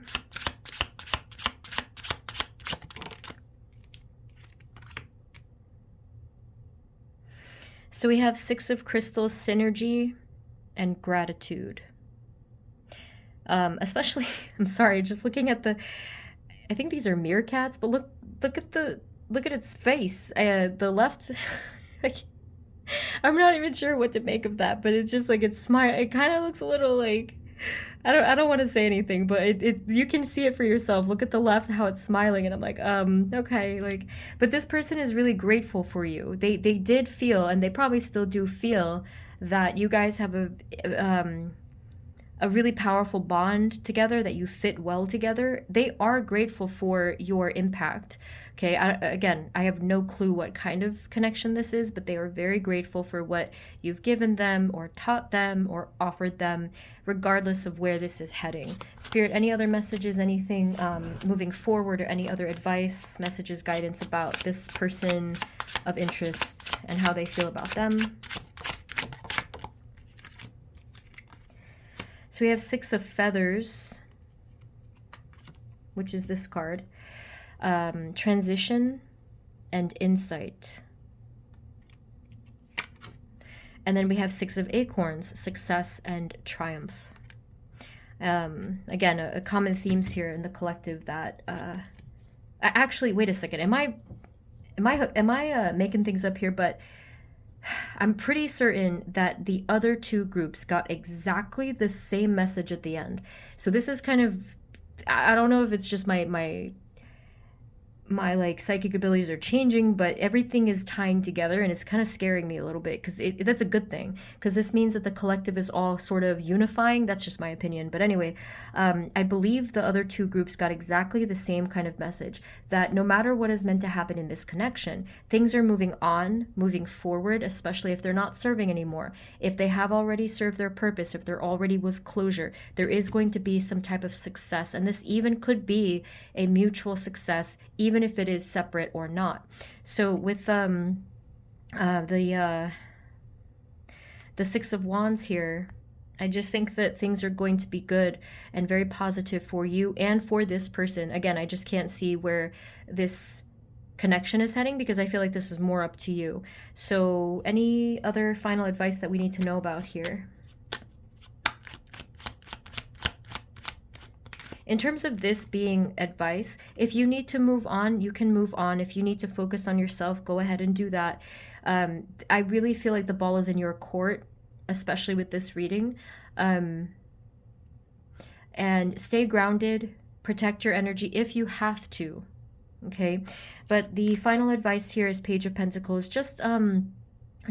So we have Six of Crystals, synergy and gratitude. Especially, I'm sorry, just looking at the, I think these are meerkats, but look at its face. The left, like, I'm not even sure what to make of that, but it's just like it's smile. It kind of looks a little like, I don't want to say anything, but you can see it for yourself. Look at the left, how it's smiling, and I'm like, okay, like, but this person is really grateful for you. They did feel, and they probably still do feel, that you guys have a really powerful bond together, that you fit well together. They are grateful for your impact. Okay, again, I have no clue what kind of connection this is, but they are very grateful for what you've given them or taught them or offered them, regardless of where this is heading. Spirit, any other messages, anything moving forward, or any other advice, messages, guidance about this person of interest and how they feel about them? So we have Six of Feathers, which is this card. Transition and insight. And then we have Six of Acorns, success and triumph. Again, a common themes here in the collective that... actually, wait a second. Am I making things up here? But I'm pretty certain that the other two groups got exactly the same message at the end. So this is kind of, I don't know if it's just my like psychic abilities are changing, but everything is tying together, and it's kind of scaring me a little bit, because that's a good thing, because this means that the collective is all sort of unifying. That's just my opinion. But anyway, I believe the other two groups got exactly the same kind of message, that no matter what is meant to happen in this connection, things are moving on, moving forward, especially if they're not serving anymore. If they have already served their purpose, if there already was closure, there is going to be some type of success, and this even could be a mutual success, even if it is separate or not. So with the Six of Wands here, I just think that things are going to be good and very positive for you and for this person. Again, I just can't see where this connection is heading, because I feel like this is more up to you. So any other final advice that we need to know about here? In terms of this being advice, if you need to move on, you can move on. If you need to focus on yourself, go ahead and do that. I really feel like the ball is in your court, especially with this reading. And stay grounded, protect your energy if you have to, okay? But the final advice here is Page of Pentacles. Just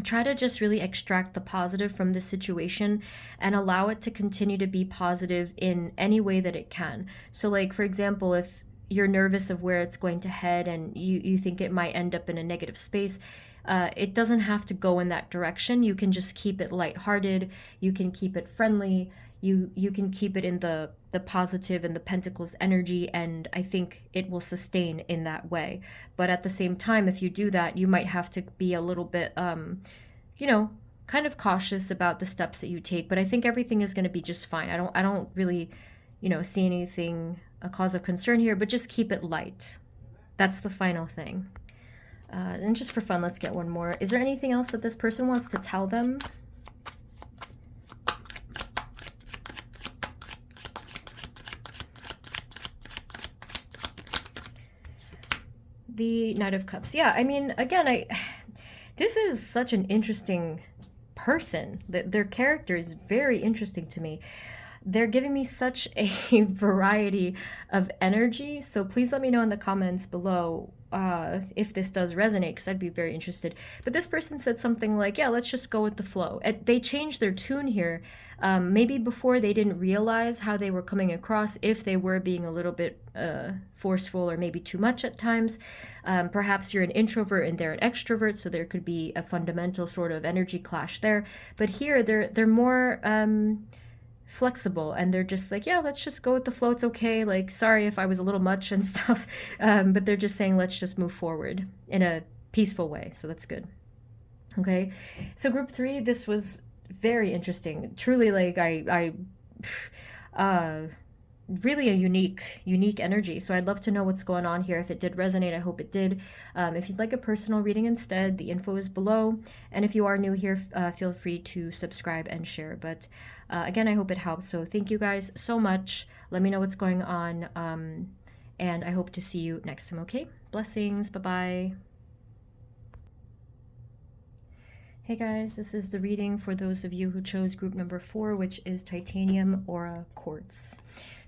try to just really extract the positive from this situation and allow it to continue to be positive in any way that it can. So like, for example, if you're nervous of where it's going to head and you think it might end up in a negative space, it doesn't have to go in that direction. You can just keep it lighthearted. You can keep it friendly. You can keep it in the positive and the Pentacles energy, and I think it will sustain in that way. But at the same time, if you do that, you might have to be a little bit, you know, kind of cautious about the steps that you take. But I think everything is going to be just fine. I don't really, you know, see anything a cause of concern here. But just keep it light. That's the final thing. And just for fun, let's get one more. Is there anything else that this person wants to tell them? The Knight of Cups. Yeah, I mean, again, this is such an interesting person. Their character is very interesting to me. They're giving me such a variety of energy. So please let me know in the comments below if this does resonate, because I'd be very interested. But this person said something like, yeah, let's just go with the flow. They changed their tune here. Maybe before they didn't realize how they were coming across, if they were being a little bit forceful or maybe too much at times. Perhaps you're an introvert and they're an extrovert, so there could be a fundamental sort of energy clash there. But here they're more flexible, and they're just like, yeah, let's just go with the flow, it's okay, like, sorry if I was a little much and stuff, but they're just saying let's just move forward in a peaceful way, so that's good. Okay, so group 3, this was very interesting, truly, like, really a unique energy. So I'd love to know what's going on here. If it did resonate, I hope it did. If you'd like a personal reading instead, the info is below, and if you are new here, feel free to subscribe and share. But again, I hope it helps. So thank you guys so much. Let me know what's going on, and I hope to see you next time. Okay, blessings. Bye bye. Hey guys, this is the reading for those of you who chose group number 4, which is Titanium Aura Quartz.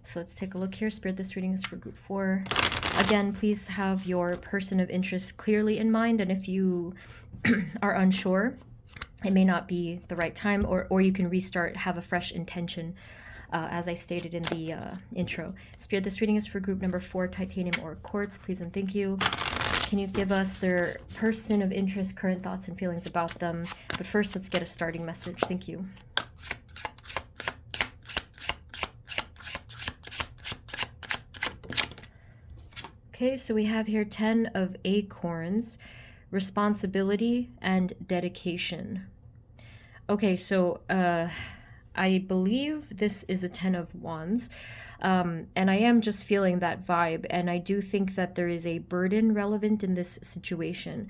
So let's take a look here. Spirit, this reading is for group 4. Again, please have your person of interest clearly in mind, and if you are unsure, it may not be the right time, or you can restart, have a fresh intention, as I stated in the intro. Spirit, this reading is for group number 4, Titanium Aura Quartz. Please and thank you. Can you give us their person of interest, current thoughts and feelings about them? But first, let's get a starting message. Thank you. Okay, so we have here 10 of Acorns, responsibility and dedication. Okay, so I believe this is the 10 of Wands. And I am just feeling that vibe, and I do think that there is a burden relevant in this situation.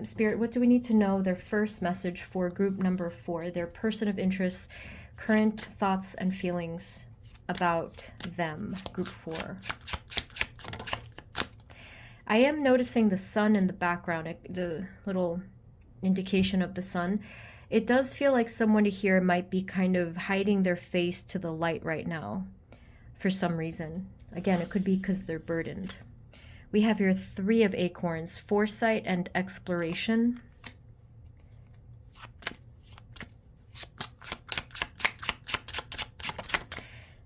Spirit, what do we need to know? Their first message for group number 4, their person of interest, current thoughts and feelings about them, group 4. I am noticing the sun in the background, the little indication of the sun. It does feel like someone here might be kind of hiding their face to the light right now for some reason. Again, it could be because they're burdened. We have here 3 of Acorns, foresight and exploration.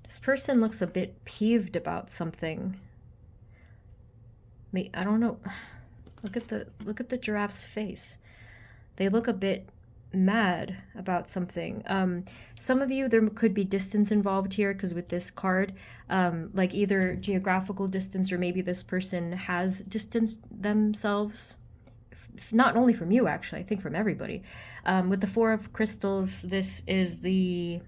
This person looks a bit peeved about something. I don't know. Look at the giraffe's face. They look a bit mad about something. Some of you, there could be distance involved here, because with this card, like either geographical distance, or maybe this person has distanced themselves, not only from you, actually, I think from everybody. With the 4 of Crystals, this is the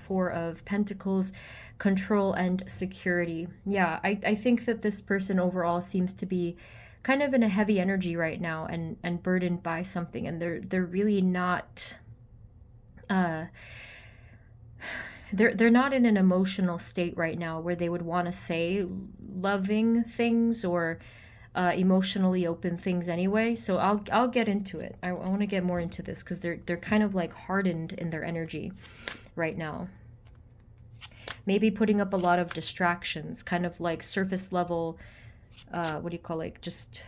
4 of Pentacles, control and security. Yeah, I think that this person overall seems to be kind of in a heavy energy right now, and burdened by something, and they're really not they're not in an emotional state right now where they would want to say loving things or emotionally open things anyway. So I'll get into it. I want to get more into this because they're kind of like hardened in their energy right now. Maybe putting up a lot of distractions, kind of like surface level, what do you call, like, just,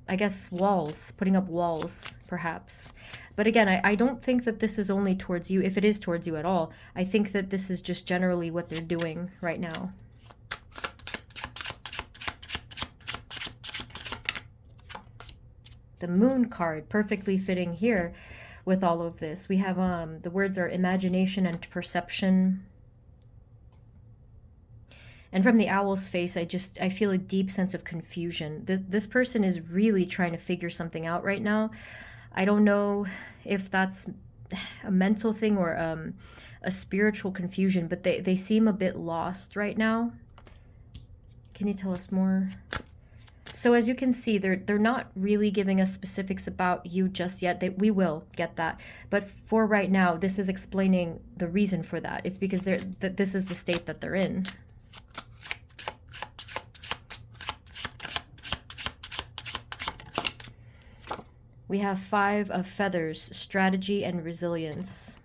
I guess, walls, putting up walls, perhaps. But again, I don't think that this is only towards you, if it is towards you at all. I think that this is just generally what they're doing right now. The Moon card, perfectly fitting here with all of this. We have, the words are imagination and perception. And from the Owl's face, I feel a deep sense of confusion. This person is really trying to figure something out right now. I don't know if that's a mental thing or a spiritual confusion, but they seem a bit lost right now. Can you tell us more? So as you can see, they're not really giving us specifics about you just yet. We will get that. But for right now, this is explaining the reason for that. It's because this is the state that they're in. We have 5 of Feathers, strategy and resilience.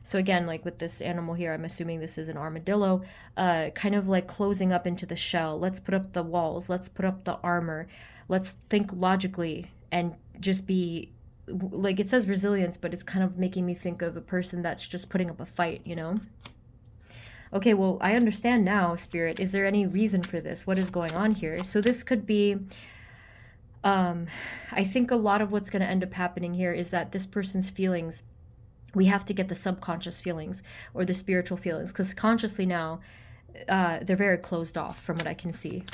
So again, like with this animal here, I'm assuming this is an armadillo, kind of like closing up into the shell. Let's put up the walls. Let's put up the armor. Let's think logically and just be, like it says resilience, but it's kind of making me think of a person that's just putting up a fight, you know? Okay, well, I understand now, Spirit. Is there any reason for this? What is going on here? So this could be... I think a lot of what's going to end up happening here is that this person's feelings, we have to get the subconscious feelings or the spiritual feelings, because consciously now, they're very closed off from what I can see.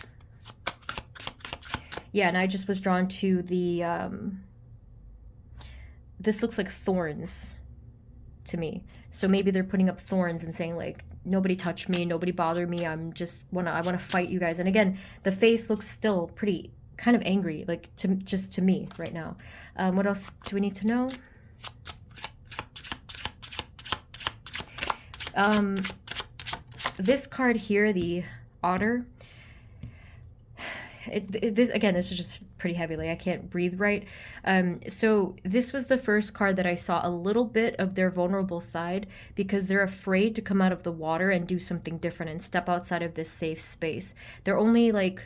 Yeah, and I just was drawn to the, this looks like thorns to me. So maybe they're putting up thorns and saying like, nobody touch me, nobody bother me, I want to fight you guys. And again, the face looks still pretty kind of angry, like just to me right now. What else do we need to know? This card here, the otter, this again, this is just pretty heavy, like I can't breathe right. So this was the first card that I saw a little bit of their vulnerable side, because they're afraid to come out of the water and do something different and step outside of this safe space. They're only, like,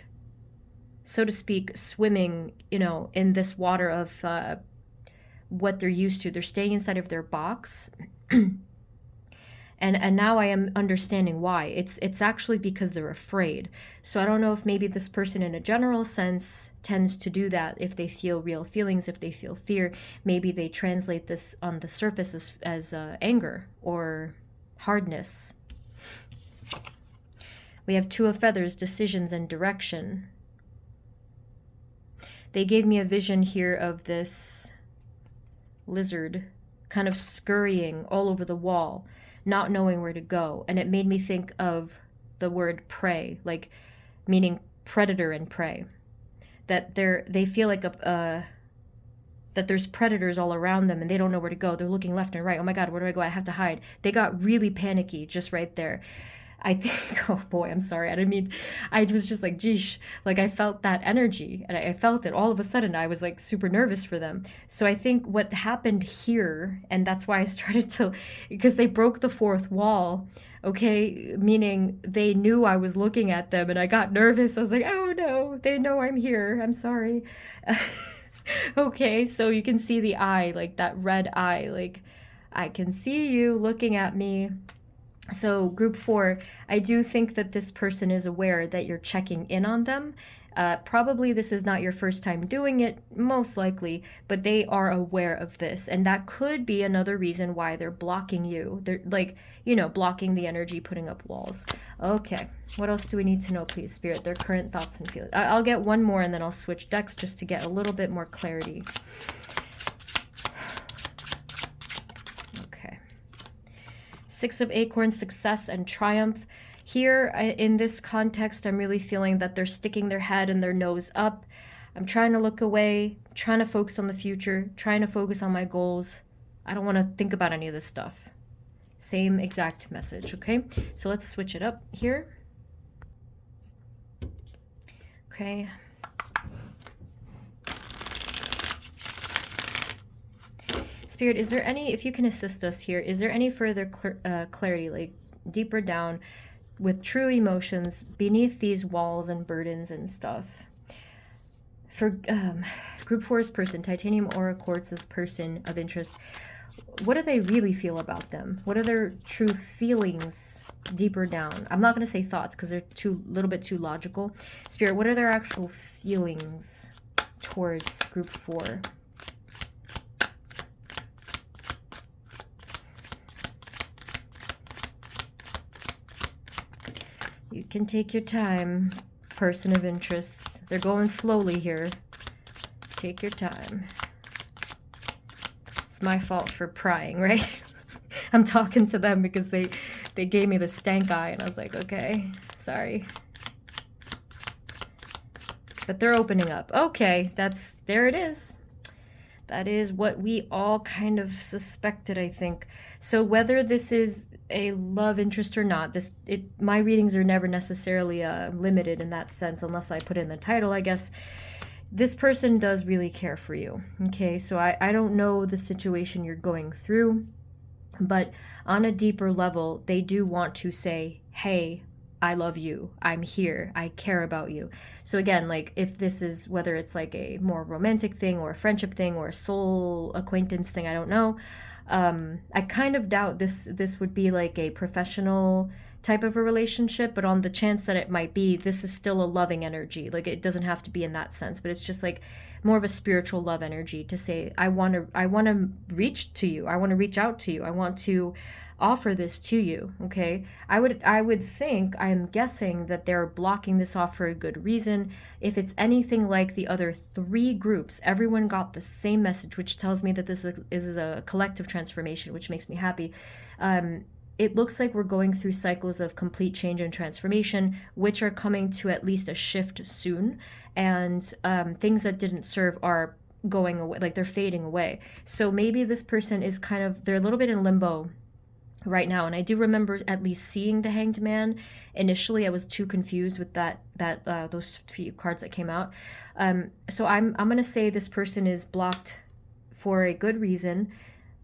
so to speak, swimming, you know, in this water of what they're used to. They're staying inside of their box. And now I am understanding why. It's actually because they're afraid. So I don't know if maybe this person in a general sense tends to do that if they feel real feelings, if they feel fear. Maybe they translate this on the surface as anger or hardness. We have 2 of Feathers, decisions and direction. They gave me a vision here of this lizard kind of scurrying all over the wall, not knowing where to go. And it made me think of the word prey, like meaning predator and prey. That they feel like that there's predators all around them and they don't know where to go. They're looking left and right. Oh my God, where do I go? I have to hide. They got really panicky just right there. I think, oh boy, I'm sorry. I didn't mean, I was just like, geesh, like I felt that energy and I felt it all of a sudden. I was like super nervous for them. So I think what happened here, and that's why I started to, because they broke the 4th wall, okay, meaning they knew I was looking at them and I got nervous. I was like, oh no, they know I'm here. I'm sorry. Okay, so you can see the eye, like that red eye, like I can see you looking at me. So group 4, I do think that this person is aware that you're checking in on them. Probably this is not your first time doing it, most likely, but they are aware of this. And that could be another reason why they're blocking you. They're like, you know, blocking the energy, putting up walls. Okay, what else do we need to know, please, Spirit? Their current thoughts and feelings. I'll get one more and then I'll switch decks just to get a little bit more clarity. 6 of Acorns, success and triumph. Here, in this context, I'm really feeling that they're sticking their head and their nose up. I'm trying to look away, trying to focus on the future, trying to focus on my goals. I don't want to think about any of this stuff. Same exact message, okay? So let's switch it up here. Okay. Spirit, is there any, if you can assist us here, is there any further clarity, like deeper down with true emotions beneath these walls and burdens and stuff? For group 4's person, titanium aura quartz's person of interest, what do they really feel about them? What are their true feelings deeper down? I'm not going to say thoughts because they're a little bit too logical. Spirit, what are their actual feelings towards group 4? You can take your time, person of interest. They're going slowly here. Take your time. It's my fault for prying, right? I'm talking to them because they gave me the stank eye, and I was like, okay, sorry. But they're opening up. Okay, there it is. That is what we all kind of suspected, I think. So whether this is a love interest or not, my readings are never necessarily limited in that sense, unless I put in the title, I guess. This person does really care for you, okay? So I don't know the situation you're going through, but on a deeper level, they do want to say, hey, I love you, I'm here, I care about you. So again, like if this is, whether it's like a more romantic thing or a friendship thing or a soul acquaintance thing, I don't know. I kind of doubt this would be like a professional type of a relationship, but on the chance that it might be, this is still a loving energy. Like it doesn't have to be in that sense, but it's just like more of a spiritual love energy to say, I want to reach to you, I want to reach out to you, I want to offer this to you, okay? I would think, I'm guessing that they're blocking this off for a good reason. If it's anything like the other 3 groups, everyone got the same message, which tells me that this is a collective transformation, which makes me happy. It looks like we're going through cycles of complete change and transformation, which are coming to at least a shift soon, and things that didn't serve are going away, like they're fading away. So maybe this person is they're a little bit in limbo right now. And I do remember at least seeing the Hanged Man. Initially, I was too confused with those few cards that came out. So I'm going to say this person is blocked for a good reason.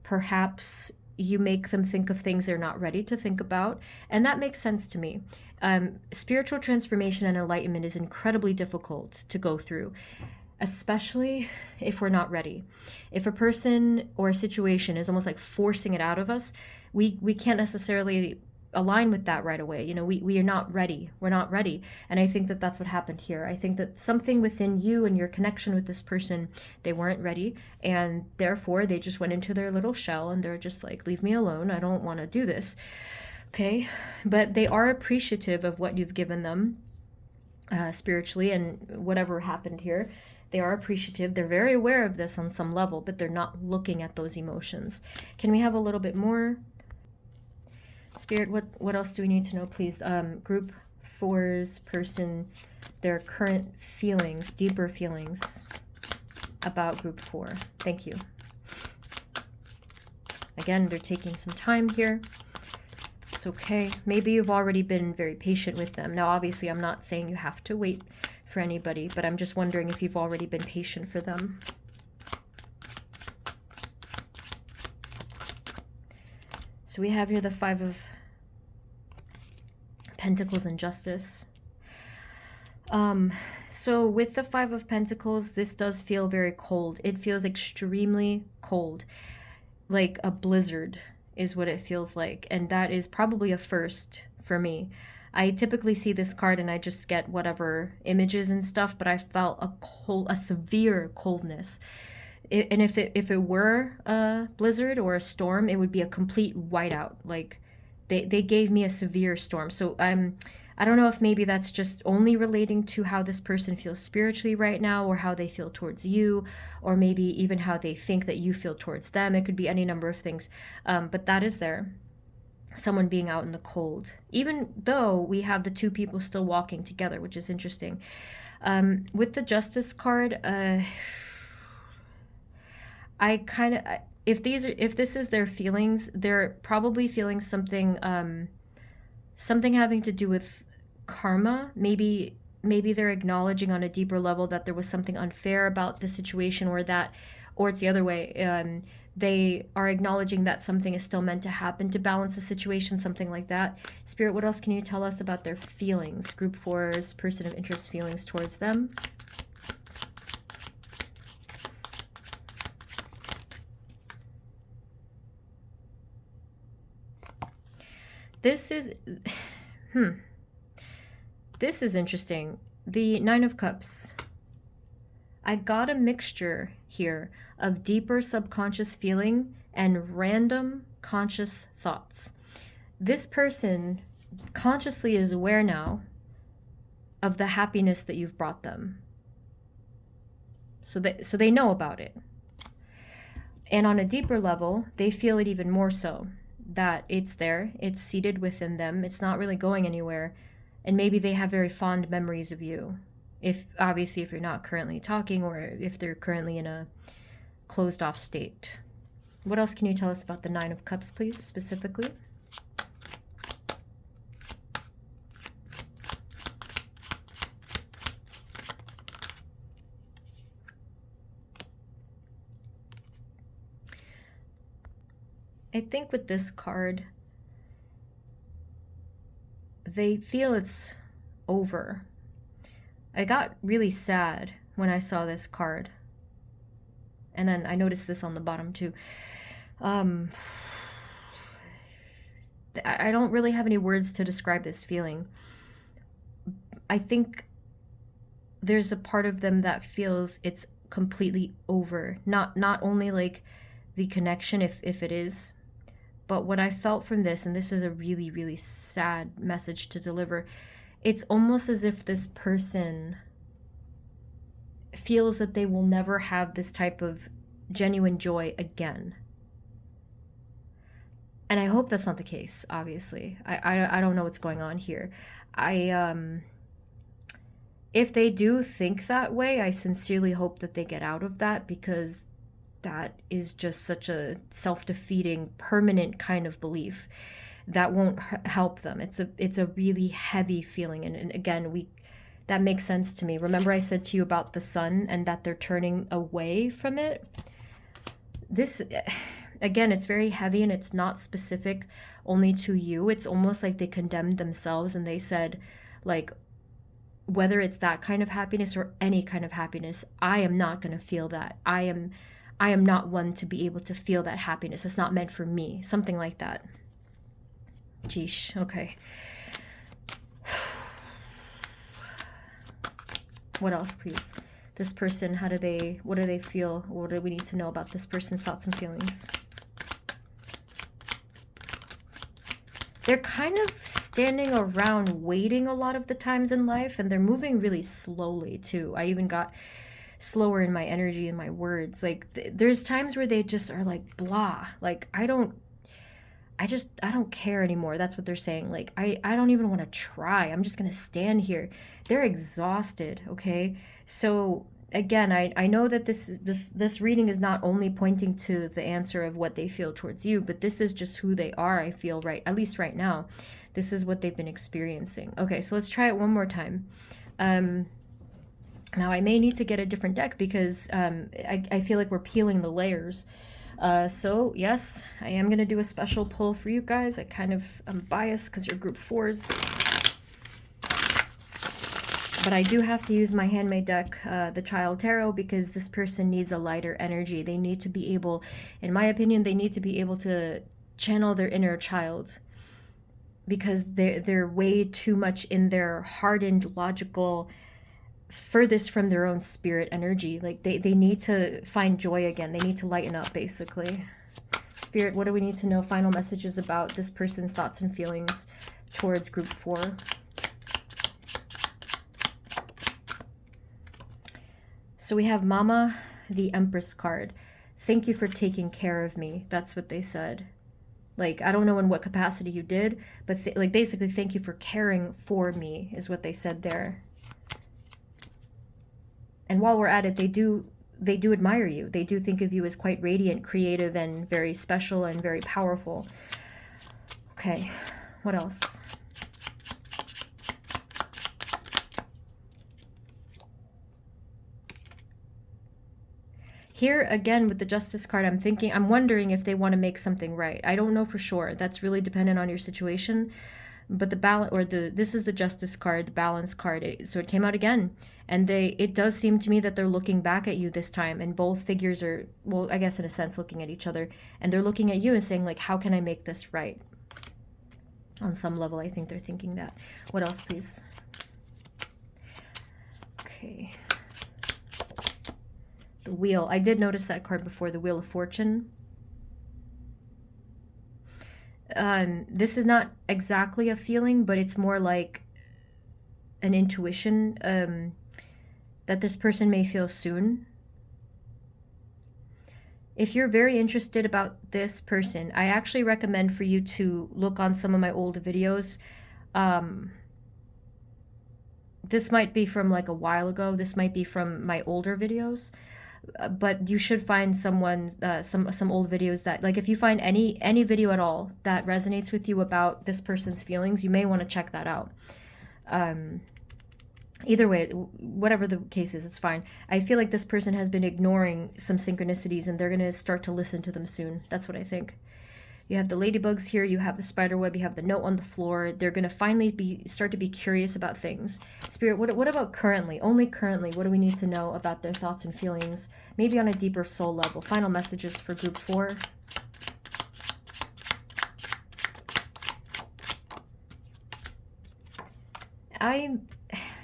Perhaps you make them think of things they're not ready to think about, and that makes sense to me. Spiritual transformation and enlightenment is incredibly difficult to go through, especially if we're not ready. If a person or a situation is almost like forcing it out of us, we can't necessarily align with that right away. You know, we are not ready. We're not ready. And I think that that's what happened here. I think that something within you and your connection with this person, they weren't ready, and therefore they just went into their little shell and they're just like, leave me alone. I don't want to do this. Okay. But they are appreciative of what you've given them spiritually and whatever happened here. They are appreciative. They're very aware of this on some level, but they're not looking at those emotions. Can we have a little bit more? Spirit, what else do we need to know, please? Group 4's person, their current feelings, deeper feelings about group 4. Thank you. Again, they're taking some time here. It's okay. Maybe you've already been very patient with them. Now, obviously, I'm not saying you have to wait for anybody, but I'm just wondering if you've already been patient for them. So we have here the 5 of Pentacles and Justice. So with the 5 of Pentacles, this does feel very cold. It feels extremely cold, like a blizzard is what it feels like, and that is probably a first for me. I typically see this card and I just get whatever images and stuff, but I felt a severe coldness. And if it were a blizzard or a storm, it would be a complete whiteout. Like they gave me a severe storm. So I don't know if maybe that's just only relating to how this person feels spiritually right now, or how they feel towards you, or maybe even how they think that you feel towards them. It could be any number of things, but that is there. Someone being out in the cold, even though we have the 2 people still walking together, which is interesting. With the Justice card, if this is their feelings, they're probably feeling something, something having to do with karma. Maybe they're acknowledging on a deeper level that there was something unfair about the situation, or it's the other way. They are acknowledging that something is still meant to happen to balance the situation, something like that. Spirit, what else can you tell us about their feelings? Group 4's person of interest feelings towards them. This is, this is interesting. The 9 of Cups. I got a mixture here of deeper subconscious feeling and random conscious thoughts. This person consciously is aware now of the happiness that you've brought them. So they know about it. And on a deeper level, they feel it even more so, that it's there, it's seated within them, it's not really going anywhere, and maybe they have very fond memories of you. Obviously if you're not currently talking, or if they're currently in a closed off state. What else can you tell us about the 9 of Cups, please, specifically? I think with this card, they feel it's over. I got really sad when I saw this card. And then I noticed this on the bottom too. I don't really have any words to describe this feeling. I think there's a part of them that feels it's completely over. Not only like the connection, if it is, but what I felt from this, and this is a really, really sad message to deliver, it's almost as if this person feels that they will never have this type of genuine joy again. And I hope that's not the case, obviously. I don't know what's going on here. If they do think that way, I sincerely hope that they get out of that, because that is just such a self-defeating, permanent kind of belief that won't help them. It's a really heavy feeling, and again, that makes sense to me. Remember I said to you about the sun and that they're turning away from it? This, again, it's very heavy, and it's not specific only to you. It's almost like they condemned themselves, and they said, like, whether it's that kind of happiness or any kind of happiness, I am not going to feel that. I am not one to be able to feel that happiness. It's not meant for me. Something like that. Geesh. Okay. What else, please? This person, what do they feel? What do we need to know about this person's thoughts and feelings? They're kind of standing around waiting a lot of the times in life, and they're moving really slowly too. I even got slower in my energy and my words. Like there's times where they just are like blah, like I don't care anymore. That's what they're saying. Like I don't even want to try. I'm just gonna stand here. They're exhausted. Okay, so again, I know that this reading is not only pointing to the answer of what they feel towards you, but this is just who they are. I feel, right, at least right now, this is what they've been experiencing. Okay, so let's try it one more time. Now, I may need to get a different deck, because I feel like we're peeling the layers. So, yes, I am going to do a special pull for you guys. I'm biased because you're group 4s. But I do have to use my handmade deck, the Child Tarot, because this person needs a lighter energy. They need to be able, in my opinion, they need to be able to channel their inner child, because they're way too much in their hardened, logical, furthest from their own spirit energy. Like they need to find joy again. They need to lighten up, basically. Spirit, what do we need to know? Final messages about this person's thoughts and feelings towards group 4. So we have Mama, the Empress card. Thank you for taking care of me. That's what they said. Like, I don't know in what capacity you did, but like basically thank you for caring for me is what they said there. And while we're at it, they do admire you. They do think of you as quite radiant, creative, and very special and very powerful. Okay, what else? Here again with the Justice card, I'm wondering if they want to make something right. I don't know for sure. That's really dependent on your situation. But the balance, or this is the Justice card, the Balance card. So it came out again, and it does seem to me that they're looking back at you this time, and both figures are, well, I guess in a sense, looking at each other, and they're looking at you and saying like, how can I make this right? On some level, I think they're thinking that. What else, please? Okay. The Wheel. I did notice that card before, the Wheel of Fortune. This is not exactly a feeling, but it's more like an intuition that this person may feel soon. If you're very interested about this person, I actually recommend for you to look on some of my old videos. This might be from like a while ago. This might be from my older videos. But you should find someone, some old videos that, like, if you find any video at all that resonates with you about this person's feelings, you may want to check that out. Either way, whatever the case is, it's fine. I feel like this person has been ignoring some synchronicities, and they're going to start to listen to them soon. That's what I think. You have the ladybugs here, you have the spider web, you have the note on the floor. They're going to finally start to be curious about things. Spirit, what about currently? Only currently, what do we need to know about their thoughts and feelings? Maybe on a deeper soul level. Final messages for group 4.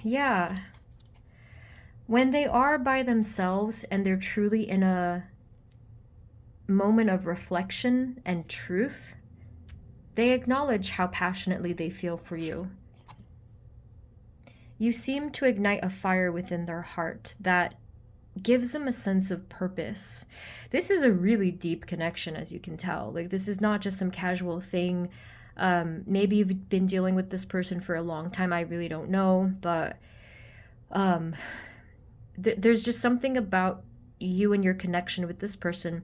Yeah. When they are by themselves and they're truly in a moment of reflection and truth, they acknowledge how passionately they feel for you. You seem to ignite a fire within their heart that gives them a sense of purpose. This is a really deep connection, as you can tell. Like, this is not just some casual thing. Maybe you've been dealing with this person for a long time. I really don't know, but there's just something about you and your connection with this person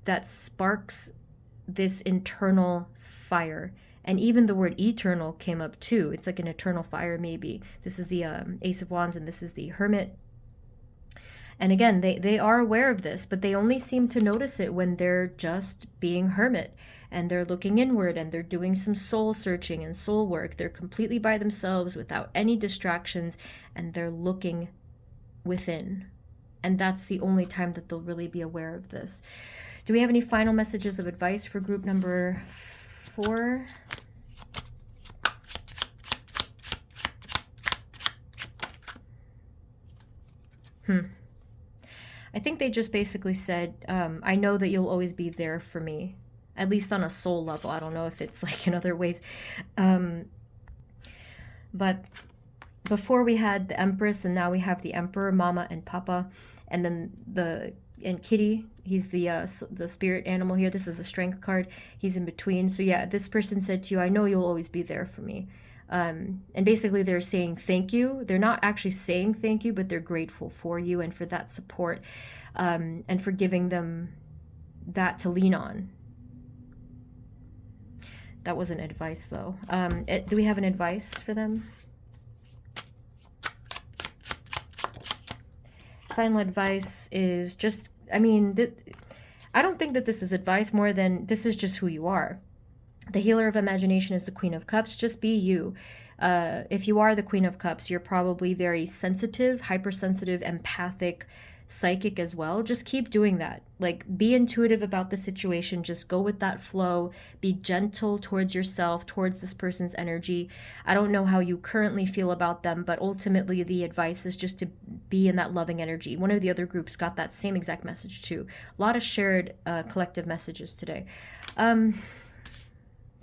that sparks this internal fire. And even the word eternal came up too. It's like an eternal fire, maybe. This is the Ace of Wands, and this is the Hermit. And again, they are aware of this, but they only seem to notice it when they're just being hermit, and they're looking inward, and they're doing some soul searching and soul work. They're completely by themselves without any distractions, and they're looking within. And that's the only time that they'll really be aware of this. Do we have any final messages of advice for group number 4? I think they just basically said, I know that you'll always be there for me, at least on a soul level. I don't know if it's like in other ways. But before we had the Empress, and now we have the Emperor, Mama and Papa, and then Kitty. He's the spirit animal here. This is the Strength card. He's in between. So yeah, this person said to you, I know you'll always be there for me. And basically they're saying thank you. They're not actually saying thank you, but they're grateful for you and for that support, and for giving them that to lean on. That wasn't advice though. Do we have an advice for them? Final advice is just, I mean, I don't think that this is advice more than this is just who you are. The Healer of Imagination is the Queen of Cups. Just be you. If you are the Queen of Cups, you're probably very sensitive, hypersensitive, empathic, psychic as well. Just keep doing that. Like, be intuitive about the situation. Just go with that flow. Be gentle towards yourself, towards this person's energy. I don't know how you currently feel about them, but ultimately the advice is just to be in that loving energy. One of the other groups got that same exact message too. A lot of shared collective messages today.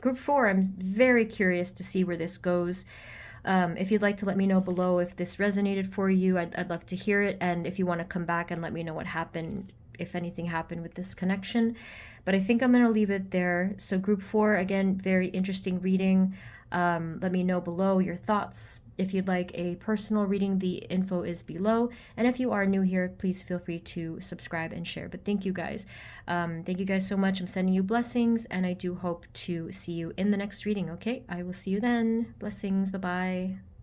Group 4, I'm very curious to see where this goes. If you'd like to let me know below if this resonated for you, I'd love to hear it. And if you want to come back and let me know what happened if anything happened with this connection. But I think I'm going to leave it there. So group 4, again, very interesting reading. Let me know below your thoughts. If you'd like a personal reading, the info is below. And if you are new here, please feel free to subscribe and share. But thank you guys. Thank you guys so much. I'm sending you blessings, and I do hope to see you in the next reading, okay? I will see you then. Blessings. Bye-bye.